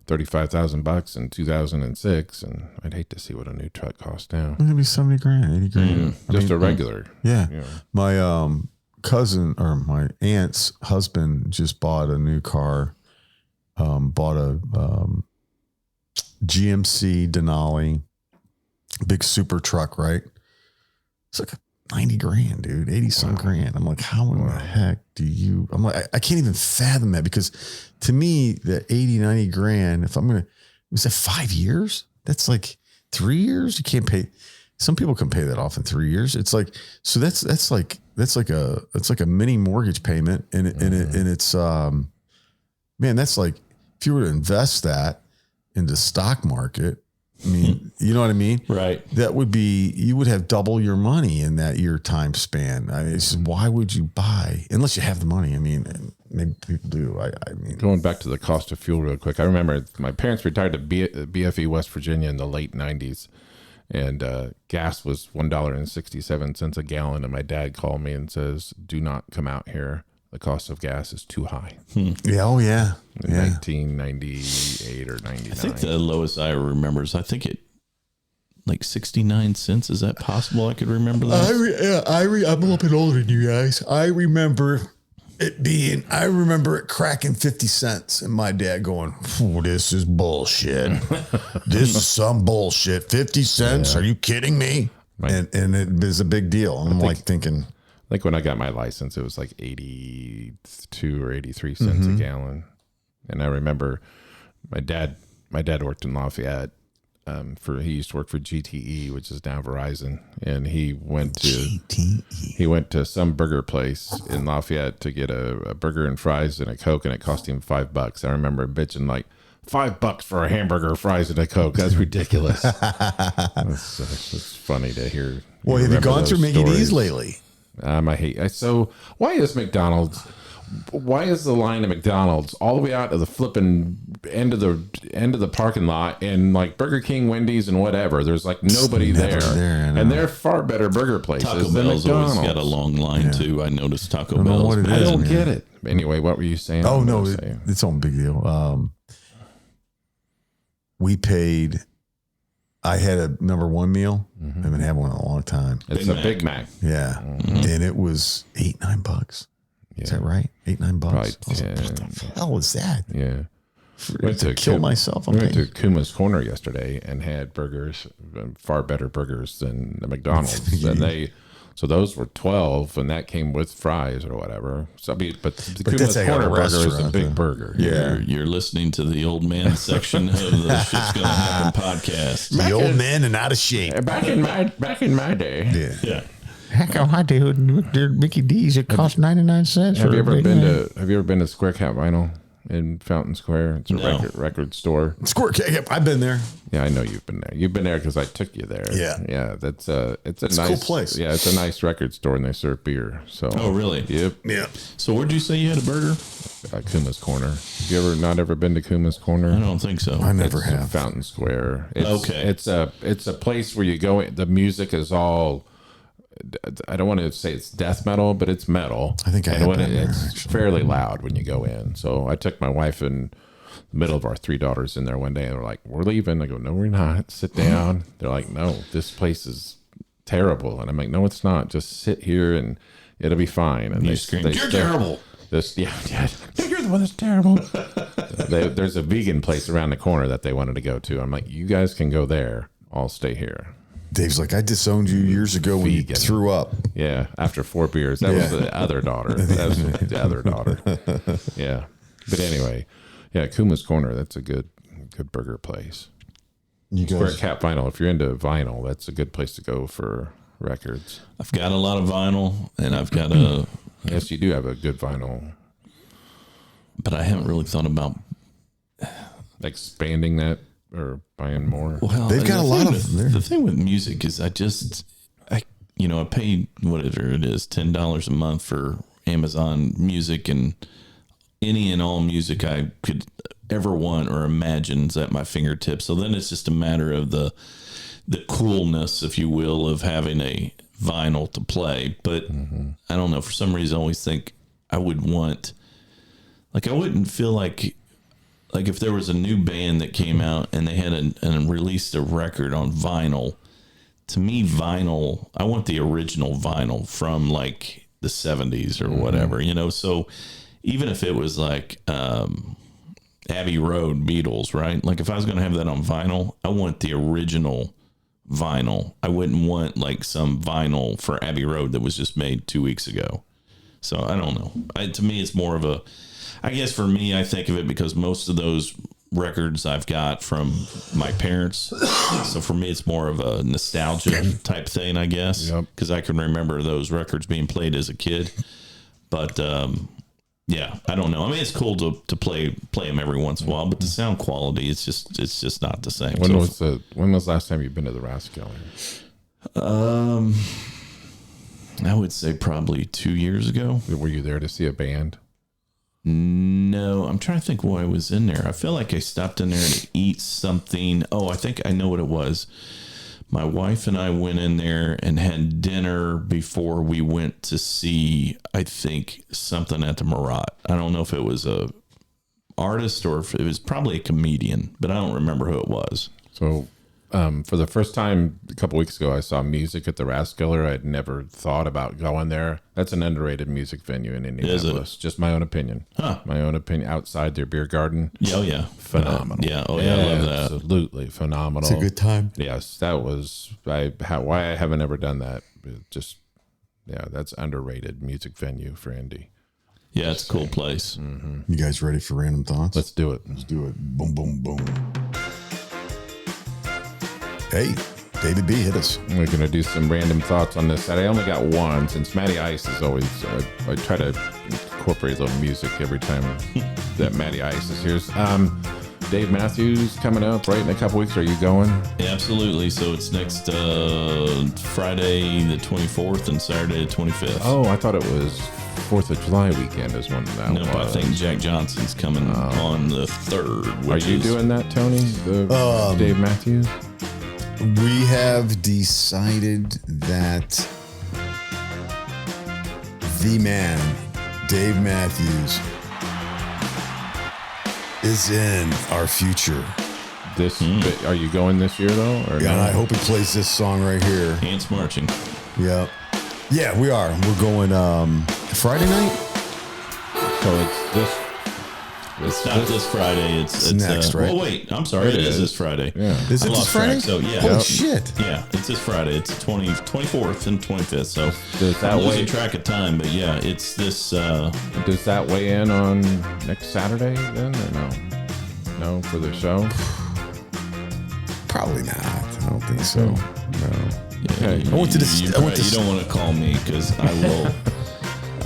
$35,000 in 2006, and I'd hate to see what a new truck costs now. Maybe $70,000, $80,000. Just a regular. Yeah. My cousin or my aunt's husband just bought a new car. Bought a GMC Denali, big super truck, right? It's like $90,000, dude, 80 some grand. I'm like, how in the heck do you? I'm like, I can't even fathom that, because to me, the 80, 90 grand, if I'm going to, was that 5 years? That's like 3 years. You can't pay. Some people can pay that off in 3 years. It's like, so that's like a mini mortgage payment. And it's, man, that's like, if you were to invest that into the stock market, I mean, you know what I mean? Right. That would be, you would have double your money in that year time span. I mean, it's just, why would you buy unless you have the money? I mean, maybe people do. I mean, going back to the cost of fuel real quick. I remember my parents retired to BFE, West Virginia in the late 90s, and gas was $1.67 a gallon. And my dad called me and says, do not come out here. The cost of gas is too high. Yeah. Oh, yeah. In 1998 or 99. I think the lowest I remember is, I think it like 69 cents. Is that possible? I could remember that. I'm a little bit older than you guys. I remember it cracking 50 cents and my dad going, this is bullshit. This is some bullshit. 50 cents. Yeah. Are you kidding me? Right. And it was a big deal. I'm like thinking, like when I got my license, it was like 82 or 83 cents a gallon. And I remember my dad worked in Lafayette. He used to work for GTE, which is now Verizon. And he went to some burger place in Lafayette to get a burger and fries and a Coke, and it cost him $5. I remember bitching like, $5 for a hamburger, fries, and a Coke. That's ridiculous. It's funny to hear. Well, have you gone through Mickey D's lately? So why is the line at McDonald's all the way out to the flipping end of the parking lot, and like Burger King, Wendy's, and whatever? There's like nobody there, and they're far better burger places Taco than Bell's McDonald's. always got a long line too. I noticed Taco Bell's. I don't get it. Anyway, what were you saying? Oh no, it's all a big deal. We paid. I had a number one meal. I haven't had one in a long time. It's a Big Mac. Yeah. And it was $8-9. Yeah. Is that right? $8-9. Probably 10. What the hell is that? Yeah. Went to kill myself. We went to Kuma's Corner yesterday and had burgers, far better burgers than the McDonald's. So those were $12, and that came with fries or whatever. So, but the Kuma's Corner burger is a big burger. Yeah, you're listening to the old man section of the Ship's Gonna Happen podcast. The old man and out of shape. Back in my day. Yeah. Heck, I do. Mickey D's. It cost 99 cents. Have you ever been to Square Cat Vinyl? in Fountain Square? It's a record store. Square. I've been there. Yeah, I know you've been there. You've been there because I took you there. Yeah. It's a nice cool place. Yeah, it's a nice record store, and they serve beer. So. Oh, really? Yep. Yeah. So where'd you say you had a burger? Kuma's Corner. Have you not ever been to Kuma's Corner? I don't think so. I never It's have. Fountain Square. Okay. It's a place where you go. The music is all. I don't want to say it's death metal, but it's metal. I think I have been there, It's actually. fairly loud when you go in. So I took my wife and the middle of our 3 daughters in there one day, and they're like, "We're leaving." I go, "No, we're not. Sit down." They're like, "No, this place is terrible." And I'm like, "No, it's not. Just sit here and it'll be fine." And You screamed, "You're terrible." Yeah, you're the one that's terrible. There's a vegan place around the corner that they wanted to go to. I'm like, "You guys can go there. I'll stay here." Dave's like, I disowned you years ago when you Vegan. threw up. Yeah, after 4 beers. That was the other daughter. Yeah. But anyway, yeah, Kuma's Corner, that's a good burger place. You Square guys, Cap Vinyl, if you're into vinyl, that's a good place to go for records. I've got a lot of vinyl, and I've got a. Yes, you do have a good vinyl. But I haven't really thought about Expanding that or buying more. Well, They've got a lot of there. The thing with music is I pay whatever it is, $10 a month for Amazon Music, and any and all music I could ever want or imagine is at my fingertips. So then it's just a matter of the coolness, if you will, of having a vinyl to play. But I don't know, for some reason I always think I would want, like, I wouldn't feel like if there was a new band that came out and they had and released a record on vinyl, to me, vinyl, I want the original vinyl from like the 70s or whatever, so even if it was like Abbey Road Beatles, right? Like if I was going to have that on vinyl, I want the original vinyl. I wouldn't want like some vinyl for Abbey Road that was just made 2 weeks ago. So I don't know. To me, it's more of a, I guess for me, I think of it because most of those records I've got from my parents. So for me, it's more of a nostalgia type thing, I guess, because I can remember those records being played as a kid. But yeah, I don't know. I mean, it's cool to play them every once in a while, but the sound quality, it's just not the same. When was the last time you've been to the Rascal? I would say probably 2 years ago. Were you there to see a band? No, I'm trying to think why I was in there. I feel like I stopped in there to eat something. Oh, I think I know what it was. My wife and I went in there and had dinner before we went to see, I think, something at the Murat. I don't know if it was a artist or if it was probably a comedian, but I don't remember who it was. So for the first time a couple weeks ago, I saw music at the Rathskeller. I'd never thought about going there. That's an underrated music venue in Indianapolis. Just my own opinion. My own opinion. Outside their beer garden. Oh, yeah. Phenomenal. I love that. Absolutely phenomenal. it's a good time. Yes, that was why I haven't ever done that. That's underrated music venue for Indy. Yeah, it's a cool place. You guys ready for random thoughts? Let's do it. Let's do it. Boom, boom, boom. Hey, David B, hit us. We're going to do some random thoughts on this. I only got one, since Matty Ice is always, I try to incorporate a little music every time that Matty Ice is here. Dave Matthews coming up right in a couple weeks. Are you going? Yeah, absolutely. So it's next Friday the 24th and Saturday the 25th. Oh, I thought it was 4th of July weekend is when that was. I think Jack Johnson's coming on the 3rd. Are you doing that, Tony? Dave Matthews? We have decided that the man, Dave Matthews, is in our future. Are you going this year though? Or Yeah, and I hope he plays this song right here. Ants marching. Yeah. Yeah, we are. We're going Friday night? So it's this. It's not this Friday. It's next, right? Oh, wait. I'm sorry. It is this Friday. Yeah. Is it I this lost Friday? track, so yeah. Holy shit. Yeah, it's this Friday. It's the 24th and 25th. So Does that I'm losing weigh- track of time, but yeah, it's this. Does that weigh in on next Saturday then, or no? No, for the show? Probably not. I don't think so. No. Yeah, Okay. I went to this- You, I went to you don't want to call me because I will.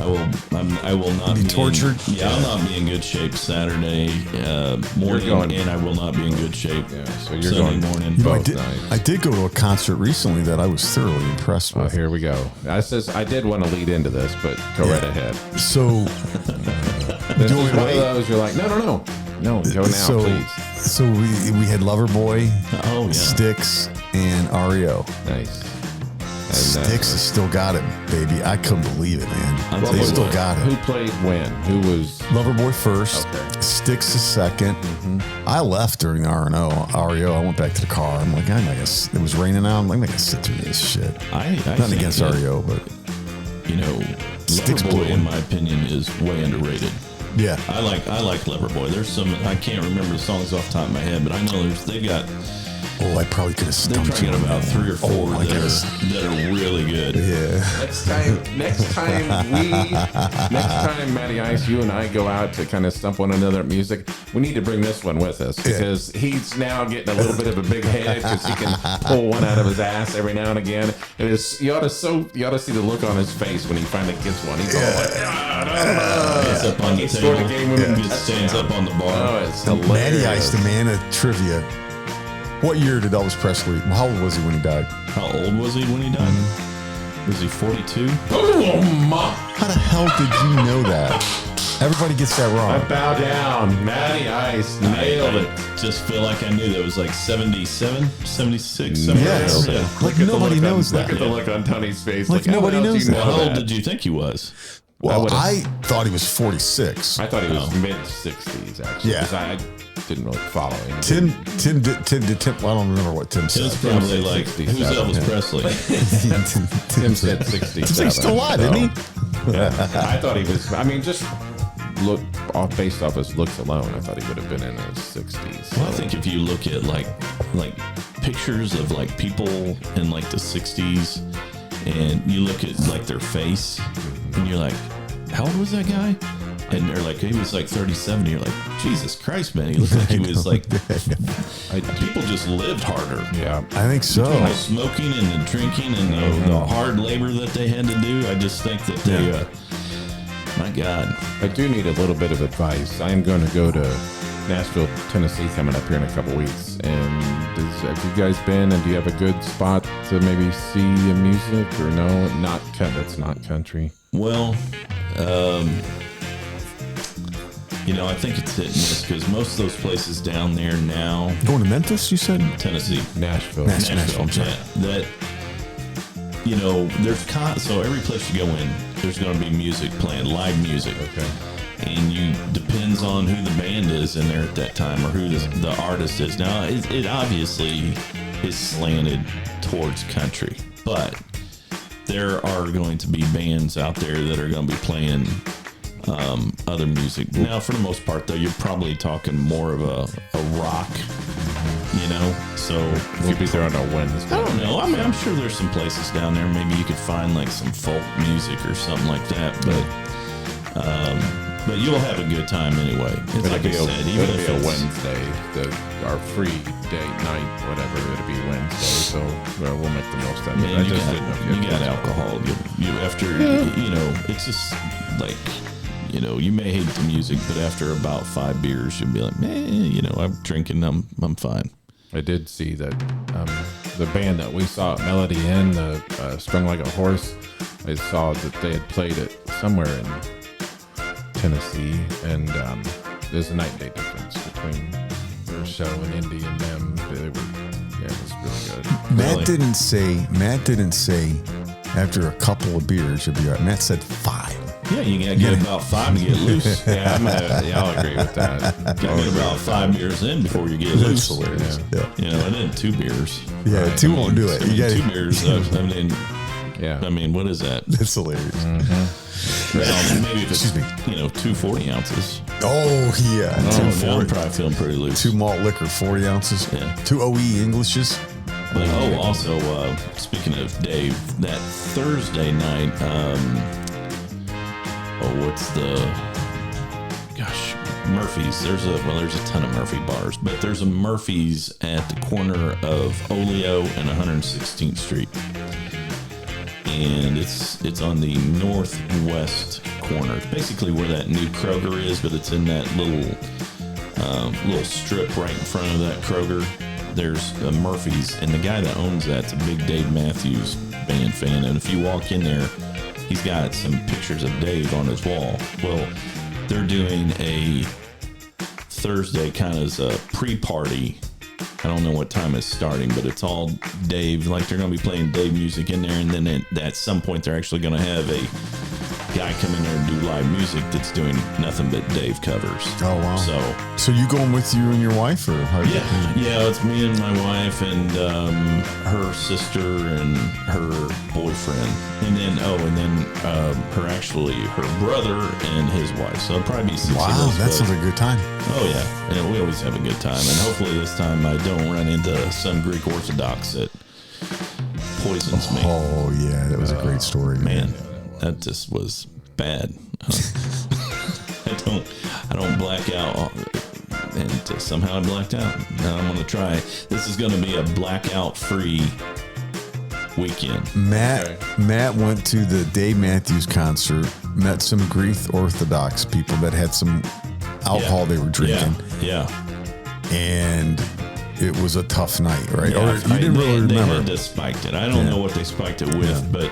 I will not be tortured. I'll not be in good shape Saturday morning, and I will not be in good shape. Yeah, so you're Sunday going morning. both I nights. did go to a concert recently that I was thoroughly impressed with. Here we go. I did want to lead into this, but go right ahead. So, This do is it one right. of those you're like, no, go now, please. So we had Loverboy, Oh yeah. Styx, and REO. Nice. And Styx has still got it, baby. I couldn't believe it, man. Well, They who still was- got Who it. played when? Who was? Loverboy first, Okay. Styx is second. I left during the REO. I went back to the car. I'm like, I'm not gonna. It was raining out. I'm like, I'm not gonna sit through this shit. I Nothing think against that, REO, but Loverboy, Styx blew in him. my opinion, is way underrated. yeah. I like Loverboy. There's some I can't remember the songs off the top of my head, but I know they've got Oh, I probably could have they're stumped probably you. got about 3 or 4 Oh, my that goodness. are really good. Yeah. Next time, Matty Ice, you and I go out to kind of stump one another at music, we need to bring this one with us because he's now getting a little bit of a big head because he can pull one out of his ass every now and again. It is you ought to see the look on his face when he finally gets one. He's all like, Gets up on the he scored table. a game-winning Just stands up on the bar. Oh, it's hilarious. Matty Ice, the man of trivia. What year did Elvis Presley? How old was he when he died? How old was he when he died? Was he 42? How the hell did you know that? Everybody gets that I wrong. bow down. Matty Ice nailed it. Just feel like I knew that was like 77, 76, Yes. somewhere. Yeah. else. Like Look at the nobody look knows on, that. Look at the look on Tony's face. Like how nobody else knows you that. know How old did you think he was? Well, would've- I thought he was 46. I thought he was mid-60s, actually. Yeah. 'Cause I didn't really follow him. Tim. Well, I don't remember what Tim said. Tim's probably like, 67, who's Elvis yeah. Presley? Tim said 67. He's still alive, isn't he? I thought he was, just based off his looks alone, I thought he would have been in his 60s. Well, I think if you look at like pictures of like people in like the 60s and you look at like their face and you're like, how old was that guy? And they're like, he was like 37. You're like, Jesus Christ, man. He looked like he was like, people just lived harder. Yeah. I think so. The smoking and the drinking and the hard labor that they had to do. I just think that they, my God. I do need a little bit of advice. I am going to go to Nashville, Tennessee coming up here in a couple weeks. And have you guys been, and do you have a good spot to maybe see music or no? That's not country. Well, I think it's hit and miss because most of those places down there now, Going to Memphis, you said? Tennessee, Nashville. Nashville, I'm sorry. that there's so every place you go in, there's going to be music playing, live music. Okay. And depends on who the band is in there at that time or who the artist is. Now, it obviously is slanted towards country, but there are going to be bands out there that are going to be playing other music. Now, for the most part, though, you're probably talking more of a rock, So We'll be there on a Wednesday. I don't know. I mean, I'm sure there's some places down there. Maybe you could find like some folk music or something like that. But you'll have a good time anyway. It's like I said, even it'll if be a it's Wednesday, our free date night, whatever. It'll be Wednesday, so we'll make the most of it. Man, I you just got, didn't know if you had got kids. alcohol. You after it's just like you may hate the music, but after about 5 beers, you'll be like, man, I'm drinking. I'm fine. I did see that the band that we saw at Melody Inn, the Strung Like a Horse, I saw that they had played it somewhere in Tennessee, and there's a night and day difference between their show and Indy and them. It was really good. Matt didn't say after a couple of beers you'll be all right. Matt said 5. Yeah, you gotta get about 5 to get loose. Yeah, I'll agree with that. Gotta get about 5 beers in before you get loose. hilarious. Yeah. Yeah. And then 2 beers. Yeah, Right. 2 won't do it. You got 2 beers. Yeah. I mean, what is that? That's hilarious. Well, maybe if it's, Excuse me. 2 40 ounces. Oh yeah, Oh, 2 I'm 40. probably feeling pretty loose. 2 malt liquor, 40 ounces. Yeah. 2 OE Englishes. But, also, speaking of Dave, that Thursday night, what's the, Murphy's. There's a ton of Murphy bars, but there's a Murphy's at the corner of Oleo and 116th Street. and it's on the northwest corner. It's basically where that new Kroger is, but it's in that little strip right in front of that Kroger. There's Murphy's, and the guy that owns that's a big Dave Matthews Band fan. And if you walk in there, he's got some pictures of Dave on his wall. Well, they're doing a Thursday kind of as a pre-party. I don't know what time it's starting, but it's all Dave. Like, they're going to be playing Dave music in there, and then at some point they're actually going to have a guy come in there and do live music that's doing nothing but Dave covers. Oh, wow. So you going with you and your wife, or how? Yeah, it's me and my wife and her sister and her boyfriend, and then her brother and his wife. So it'll probably be 6 of us. Wow, that sounds like a good time. Oh yeah, and we always have a good time, and hopefully this time I don't run into some Greek Orthodox that poisons me. Oh yeah, that was a great story, man. That just was bad. I don't black out, and somehow I blacked out. Now I'm gonna try. This is gonna be a blackout-free weekend. Matt went to the Dave Matthews concert, met some Greek Orthodox people that had some alcohol they were drinking. Yeah. And it was a tough night, right? Yeah, or you didn't really remember. They had to spiked it. I don't know what they spiked it with, but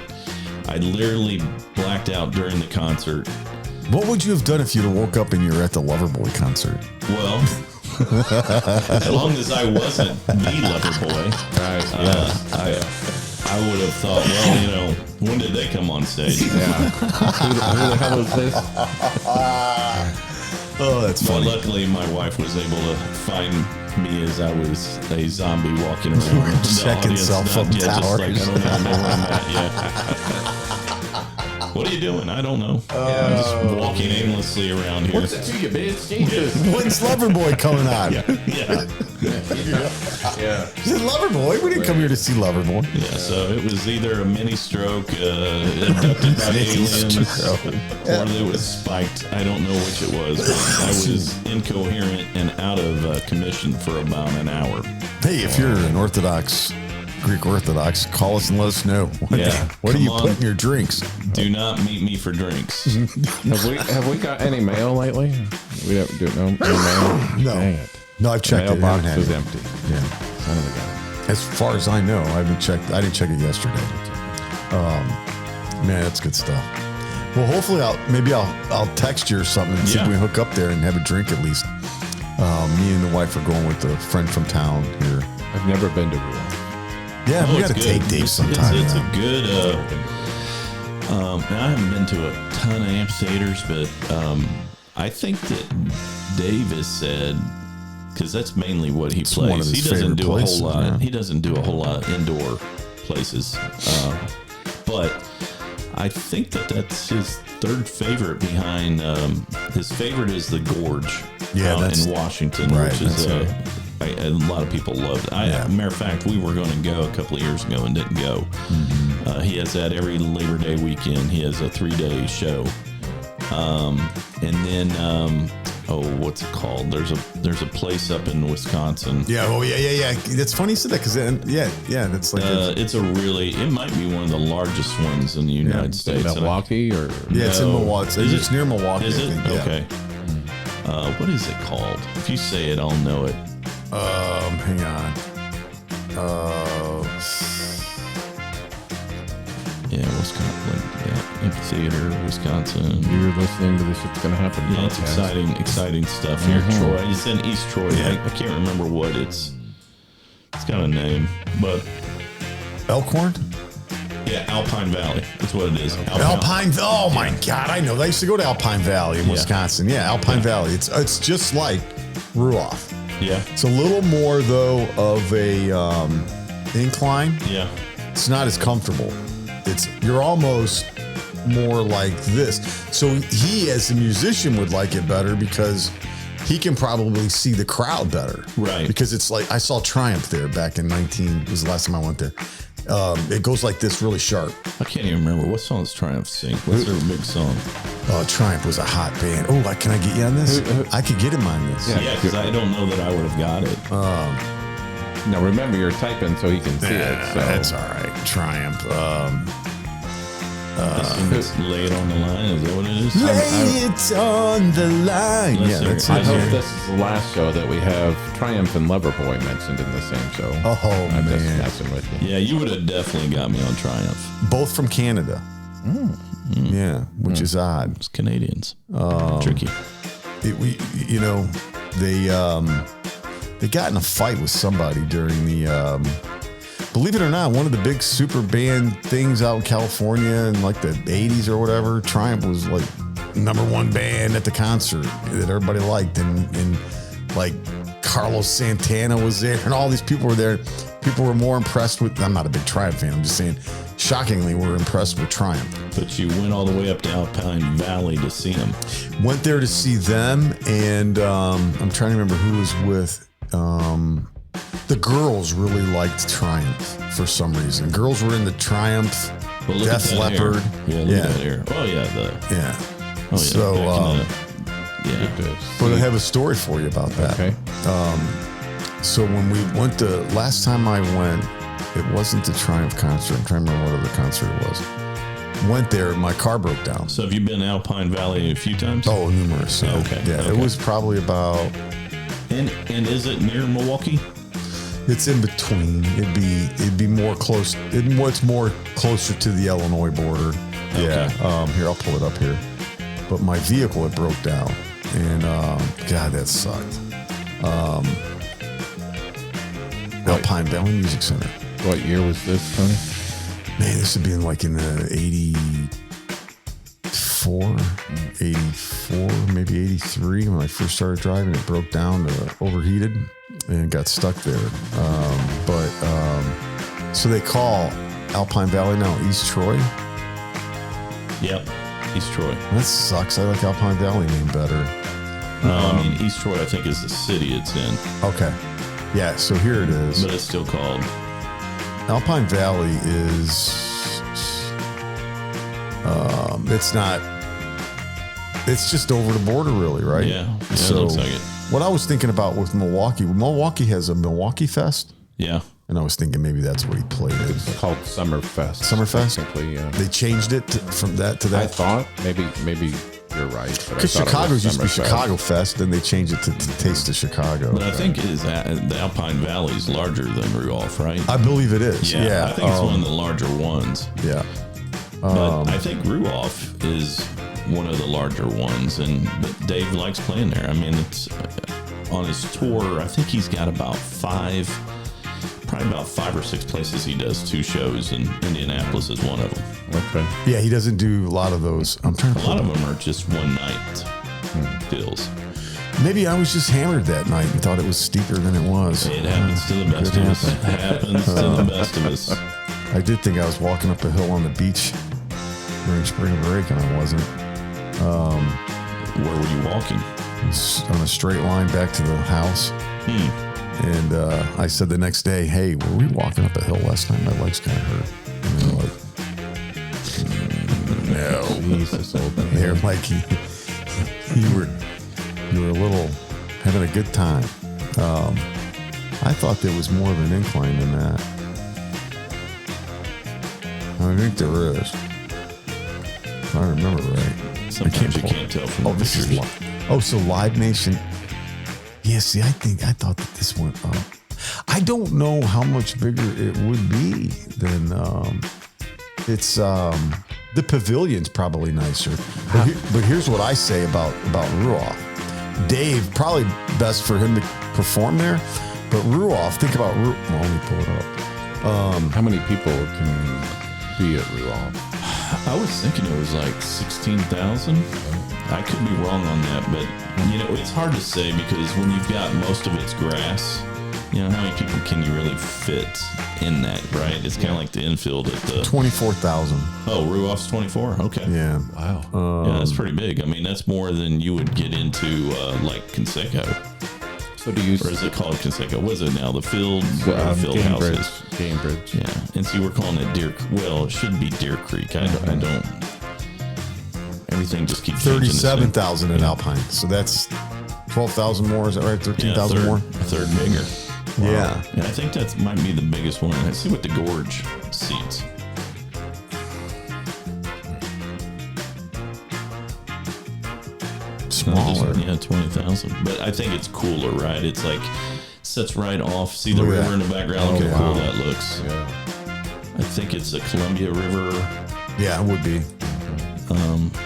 I literally blacked out during the concert. What would you have done if you'd have woke up and you were at the Loverboy concert? Well, as long as I wasn't the Loverboy, I would have thought, well, when did they come on stage? Yeah. Who the hell is this? Oh, that's funny. But luckily, my wife was able to find me as I was a zombie walking around. Checking cell phone towers. Just like, I don't even know where I'm at yet. What are you doing? I don't know. I'm just walking aimlessly around here. What's it to you, bitch? Jesus. When's Loverboy coming on? Yeah. Is it Loverboy? We didn't come here to see Loverboy. Yeah, so it was either a mini stroke, abducted by aliens, or it was spiked. I don't know which it was, but I was incoherent and out of commission for about an hour. Hey, if you're an Greek Orthodox, call us and let us know. What do you put in your drinks? Do not meet me for drinks. Have we got any mail lately? We don't do no mail. No. Dang it. No, I've checked the it. mailbox was empty. Yeah. Son of a gun. As far as I know, I haven't checked. I didn't check it yesterday. Man, that's good stuff. Well, hopefully I'll text you or something and see if we can hook up there and have a drink at least. Me and the wife are going with a friend from town here. I've never been to Rio. Yeah, we got to take Dave sometime. It's a good. I haven't been to a ton of amphitheaters, but I think that Dave has said, because that's mainly what he plays. He doesn't do a whole lot. Yeah. He doesn't do a whole lot of indoor places, but I think that's his third favorite behind. His favorite is the Gorge in Washington, which is a lot of people loved it. Matter of fact, we were going to go a couple of years ago and didn't go. Mm-hmm. He has that every Labor Day weekend. He has a 3-day show. And then, what's it called? There's a place up in Wisconsin. Yeah. Oh, yeah. That's funny you said that because that's like it might be one of the largest ones in the United States. Milwaukee or it's in Milwaukee. It's near Milwaukee. Is it? I think. Okay. What is it called? If you say it, I'll know it. Hang on. Wisconsin. Amphitheater, Wisconsin. You're listening to the Ship's Gonna Happen. Yeah, it's exciting stuff here. Troy. It's in East Troy. I can't remember what it's got a name, but Elkhorn? Yeah, Alpine Valley. That's what it is. Alpine. Oh my God, I know. I used to go to Alpine Valley in Wisconsin. Yeah, Alpine Valley. It's just like Ruoff. Yeah. It's a little more though of a incline. Yeah. It's not as comfortable. You're almost more like this. So he, as a musician, would like it better because he can probably see the crowd better. Right. Because it's like I saw Triumph there back in was the last time I went there. It goes like this, really sharp. I can't even remember what song does Triumph sing. What's their big song? Triumph was a hot band. Oh, can I get you on this? I could get him on this. Yeah, because I don't know that I would have got it. Now remember, you're typing so he can see it. So. That's all right. Triumph. Let's lay it on the line. Is that what it is? Lay it on the line. Let's Yeah, hear that's it. I it. hope this is the last show that we have Triumph and Loverboy mentioned in the same show. Oh, I'm just man. messing with you. Yeah, you would have definitely got me on Triumph. Both from Canada. Yeah, which is odd. It's Canadians. Tricky. They got in a fight with somebody during the believe it or not, one of the big super band things out in California in like the 80s or whatever. Triumph was like #1 band at the concert that everybody liked, and like Carlos Santana was there, and all these people were there. People were more impressed with. I'm not a big Triumph fan. I'm just saying, shockingly, we're impressed with Triumph. But you went all the way up to Alpine Valley to see them. Went there to see them, and I'm trying to remember who was with. The girls really liked Triumph for some reason. Girls were in the Triumph, Well, look Def at that Leppard. hair. Yeah, look at that hair. Oh yeah, Yeah. yeah. So, yeah. but I have a story for you about that. Okay. So when we went to, last time I went, it wasn't the Triumph concert. I'm trying to remember what other concert it was. Went there, my car broke down. So have you been to Alpine Valley a few times? Oh, numerous. Yeah. Okay, Yeah, okay. it was probably about, And is it near Milwaukee? it's in between. It'd be more close. It's more closer to the Illinois border. Yeah. Here, I'll pull it up here. But my vehicle had broke down, and God, that sucked. Alpine Valley Music Center. What year was this, Tony? Man, this would be in like in the 84, maybe 83 when I first started driving. It broke down, overheated, and got stuck there. So they call Alpine Valley now East Troy. Yep. East Troy. That sucks. I like Alpine Valley name better. No, I mean East Troy I think is the city it's in. Okay. Yeah, so here it is. But it's still called Alpine Valley is, it's not, it's just over the border really, right? Yeah, it So looks like it. what I was thinking about with Milwaukee has a Milwaukee Fest. Yeah. And I was thinking maybe that's what he played in. It's called Summerfest. Summerfest? Technically, yeah. They changed it from that to I that. thought maybe you're right. Because Chicago's used to be Chicago Fest, then they changed it to Taste of Chicago. But I think the Alpine Valley is larger than Rudolph, right? I believe it is. Yeah. I think it's one of the larger ones. Yeah. But I think Rudolph is one of the larger ones, but Dave likes playing there. I mean, it's on his tour. I think he's got probably about 5 or 6 places he does 2 shows, and Indianapolis is one of them. Okay. Yeah, he doesn't do a lot of those. I'm trying to A lot of them are just one night deals. Maybe I was just hammered that night and thought it was steeper than it was. It happens to the best of us. It happens to the best of us. I did think I was walking up a hill on the beach during spring break, and I wasn't. Where were you walking? On a straight line back to the house. And I said the next day, hey, were we walking up a hill last night? My legs kind of hurt. And they're like, no. Jesus, old man. They're like, you were a little having a good time. I thought there was more of an incline than that. I think there is. If I remember right. Sometimes you can't tell from the This is pictures. so Live Nation. Yeah, see, I thought that this went up. I don't know how much bigger it would be than it's the pavilion's probably nicer. But here's what I say about Ruoff. Dave, probably best for him to perform there. But Ruoff, think about well, let me pull it up. How many people can be at Rudolph? I was thinking it was like 16,000. I could be wrong on that, but it's hard to say because when you've got most of it's grass, how many people can you really fit in that, right? It's kind of like the infield at the 24,000. Oh, Ruoff's 24. Okay. Yeah. Wow. Yeah, that's pretty big. I mean, that's more than you would get into like Conseco. So do you? Or is it called Conseco? What is it now? The field, field Game house Bridge. is. Game Bridge. Yeah, and see, we're calling it Deer. Well, it should be Deer Creek. I don't. Everything just keeps changing its name. 37,000 in Alpine. So that's 12,000 more. Is that right? 13,000 more. A third bigger. Yeah. And I think that might be the biggest one. Let's see what the gorge seats. smaller. Yeah, 20,000. But I think it's cooler, right? It's like sits right off. See the river in the background. Look how cool that looks. Yeah. I think it's a Columbia River. Yeah, it would be.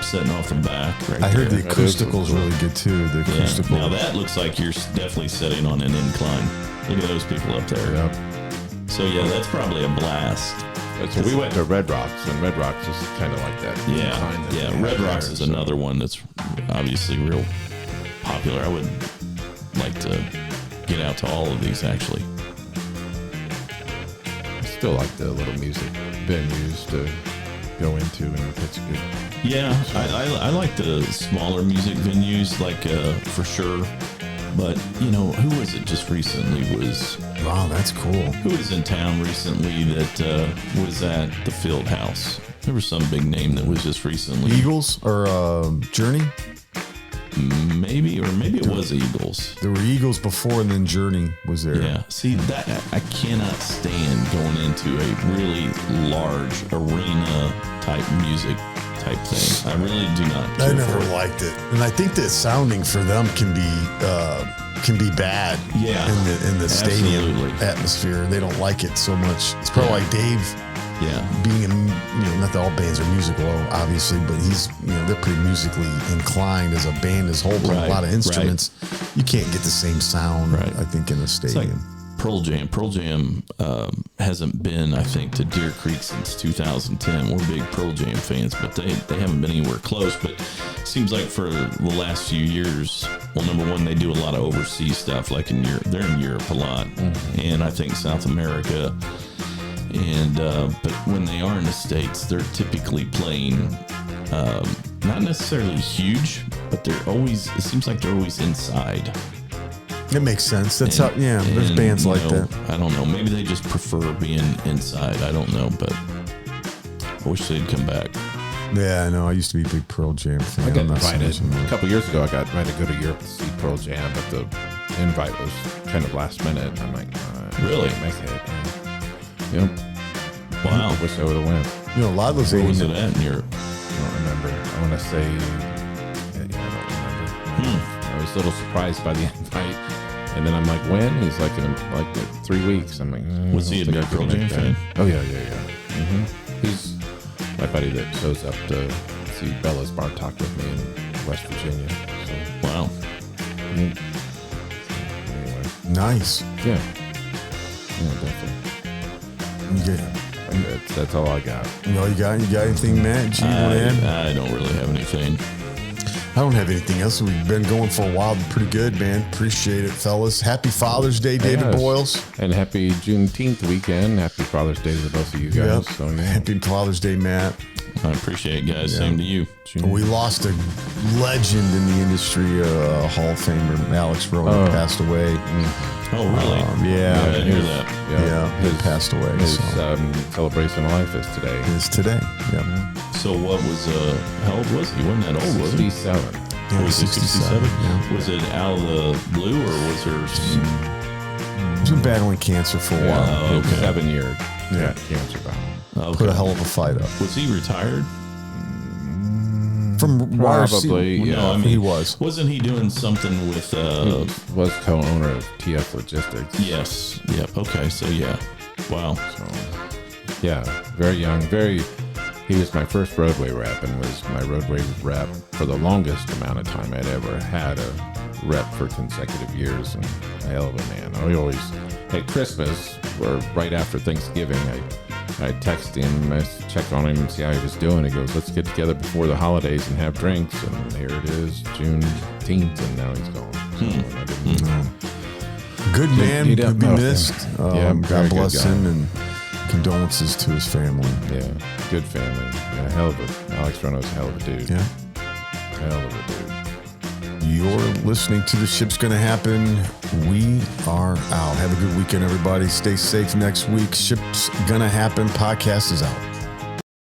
Setting off the back. Right I heard there. the acoustical's really good too. The acoustical. Now that looks like you're definitely sitting on an incline. Look at those people up there. Yep. So yeah, that's probably a blast. So we went to Red Rocks, and Red Rocks is kind of like that. Yeah. Red Rocks is another one that's obviously real popular. I would like to get out to all of these actually. I still like the little music venues to go into, and it's good. Yeah, I like the smaller music venues, like for sure. But you know, who was it just recently? Wow, that's cool. Who was in town recently that was at the Field House? There was some big name that was just recently. Eagles or Journey? Maybe it was Eagles. There were Eagles before, and then Journey was there. Yeah. See, that I cannot stand going into a really large arena type music type thing. I really do not. I never liked it, and I think the sounding for them can be bad. Yeah. In the stadium Absolutely. atmosphere, they don't like it so much. It's probably like Dave. Yeah. Being not that all bands are musical, obviously, but they're pretty musically inclined as a band as a whole, playing a lot of instruments. You can't get the same sound, I think, in a stadium. It's like Pearl Jam. Pearl Jam hasn't been, I think, to Deer Creek since 2010. We're big Pearl Jam fans, but they haven't been anywhere close. But it seems like for the last few years, well, number one, they do a lot of overseas stuff, like in Europe. They're in Europe a lot, and I think South America. And but when they are in the States, they're typically playing not necessarily huge, but it seems like they're always inside. It makes sense. That's how. Yeah, there's bands like that. I don't know. Maybe they just prefer being inside. I don't know, but I wish they'd come back. Yeah, I know. I used to be a big Pearl Jam fan. I got invited a couple years ago. I got invited to go to Europe to see Pearl Jam, but the invite was kind of last minute. I'm like, really? Make it. Yep. Wow. I wish I would have went. A lot of those. Where was it at in Europe? I don't remember. I want to say, I don't remember. I was a little surprised by the invite, and then I'm like, when? He's like, in 3 weeks. I'm like, was he a big Pearl Jam fan? Oh yeah. He's my buddy that shows up to see Bella's Bartok with me in West Virginia. So, wow. Anyway. Nice. Yeah, definitely. Yeah. That's all I got. You got anything, Matt? G, you want to add? I don't really have anything. I don't have anything else. We've been going for a while. Pretty good, man. Appreciate it, fellas. Happy Father's Day, David Boyles. And happy Juneteenth weekend. Happy Father's Day to the both of you guys. Yep. So, yeah. Happy Father's Day, Matt. I appreciate it, guys. Same to you. We lost a legend in the industry, Hall of Famer. Alex Rowan passed away. Oh, really? Yeah. I didn't hear that. Yeah, he passed away. His celebration of life is today. It's today. Yeah. So what was, how old was he? He wasn't that old, was he? 67. Yeah, Was he 67? Yeah. Was it out of the blue, or was there some... He's been battling cancer for a while. Oh, okay. 7 years. Yeah, cancer battle. Okay. Put a hell of a fight up. Was he retired? From Probably, YRC, yeah. No, I mean, he was. Wasn't he doing something with... He was co-owner of TF Logistics. Yes. Yep. Okay. So, yeah. Wow. So, yeah, very young, he was my first roadway rep and was my roadway rep for the longest amount of time I'd ever had a rep for consecutive years, and a hell of a man. I always, at Christmas or right after Thanksgiving, I'd text him, I check on him and see how he was doing. He goes, let's get together before the holidays and have drinks, and here it is, Juneteenth, and now he's gone. So I didn't, Good man, He'd could be up- missed. Yeah, very God good bless guy. him, and condolences to his family. Yeah, good family. Yeah, Alex Rono's a hell of a dude. Yeah. Hell of a dude. You're listening to The Ship's Gonna Happen. We are out. Have a good weekend, everybody. Stay safe next week. Ship's Gonna Happen podcast is out.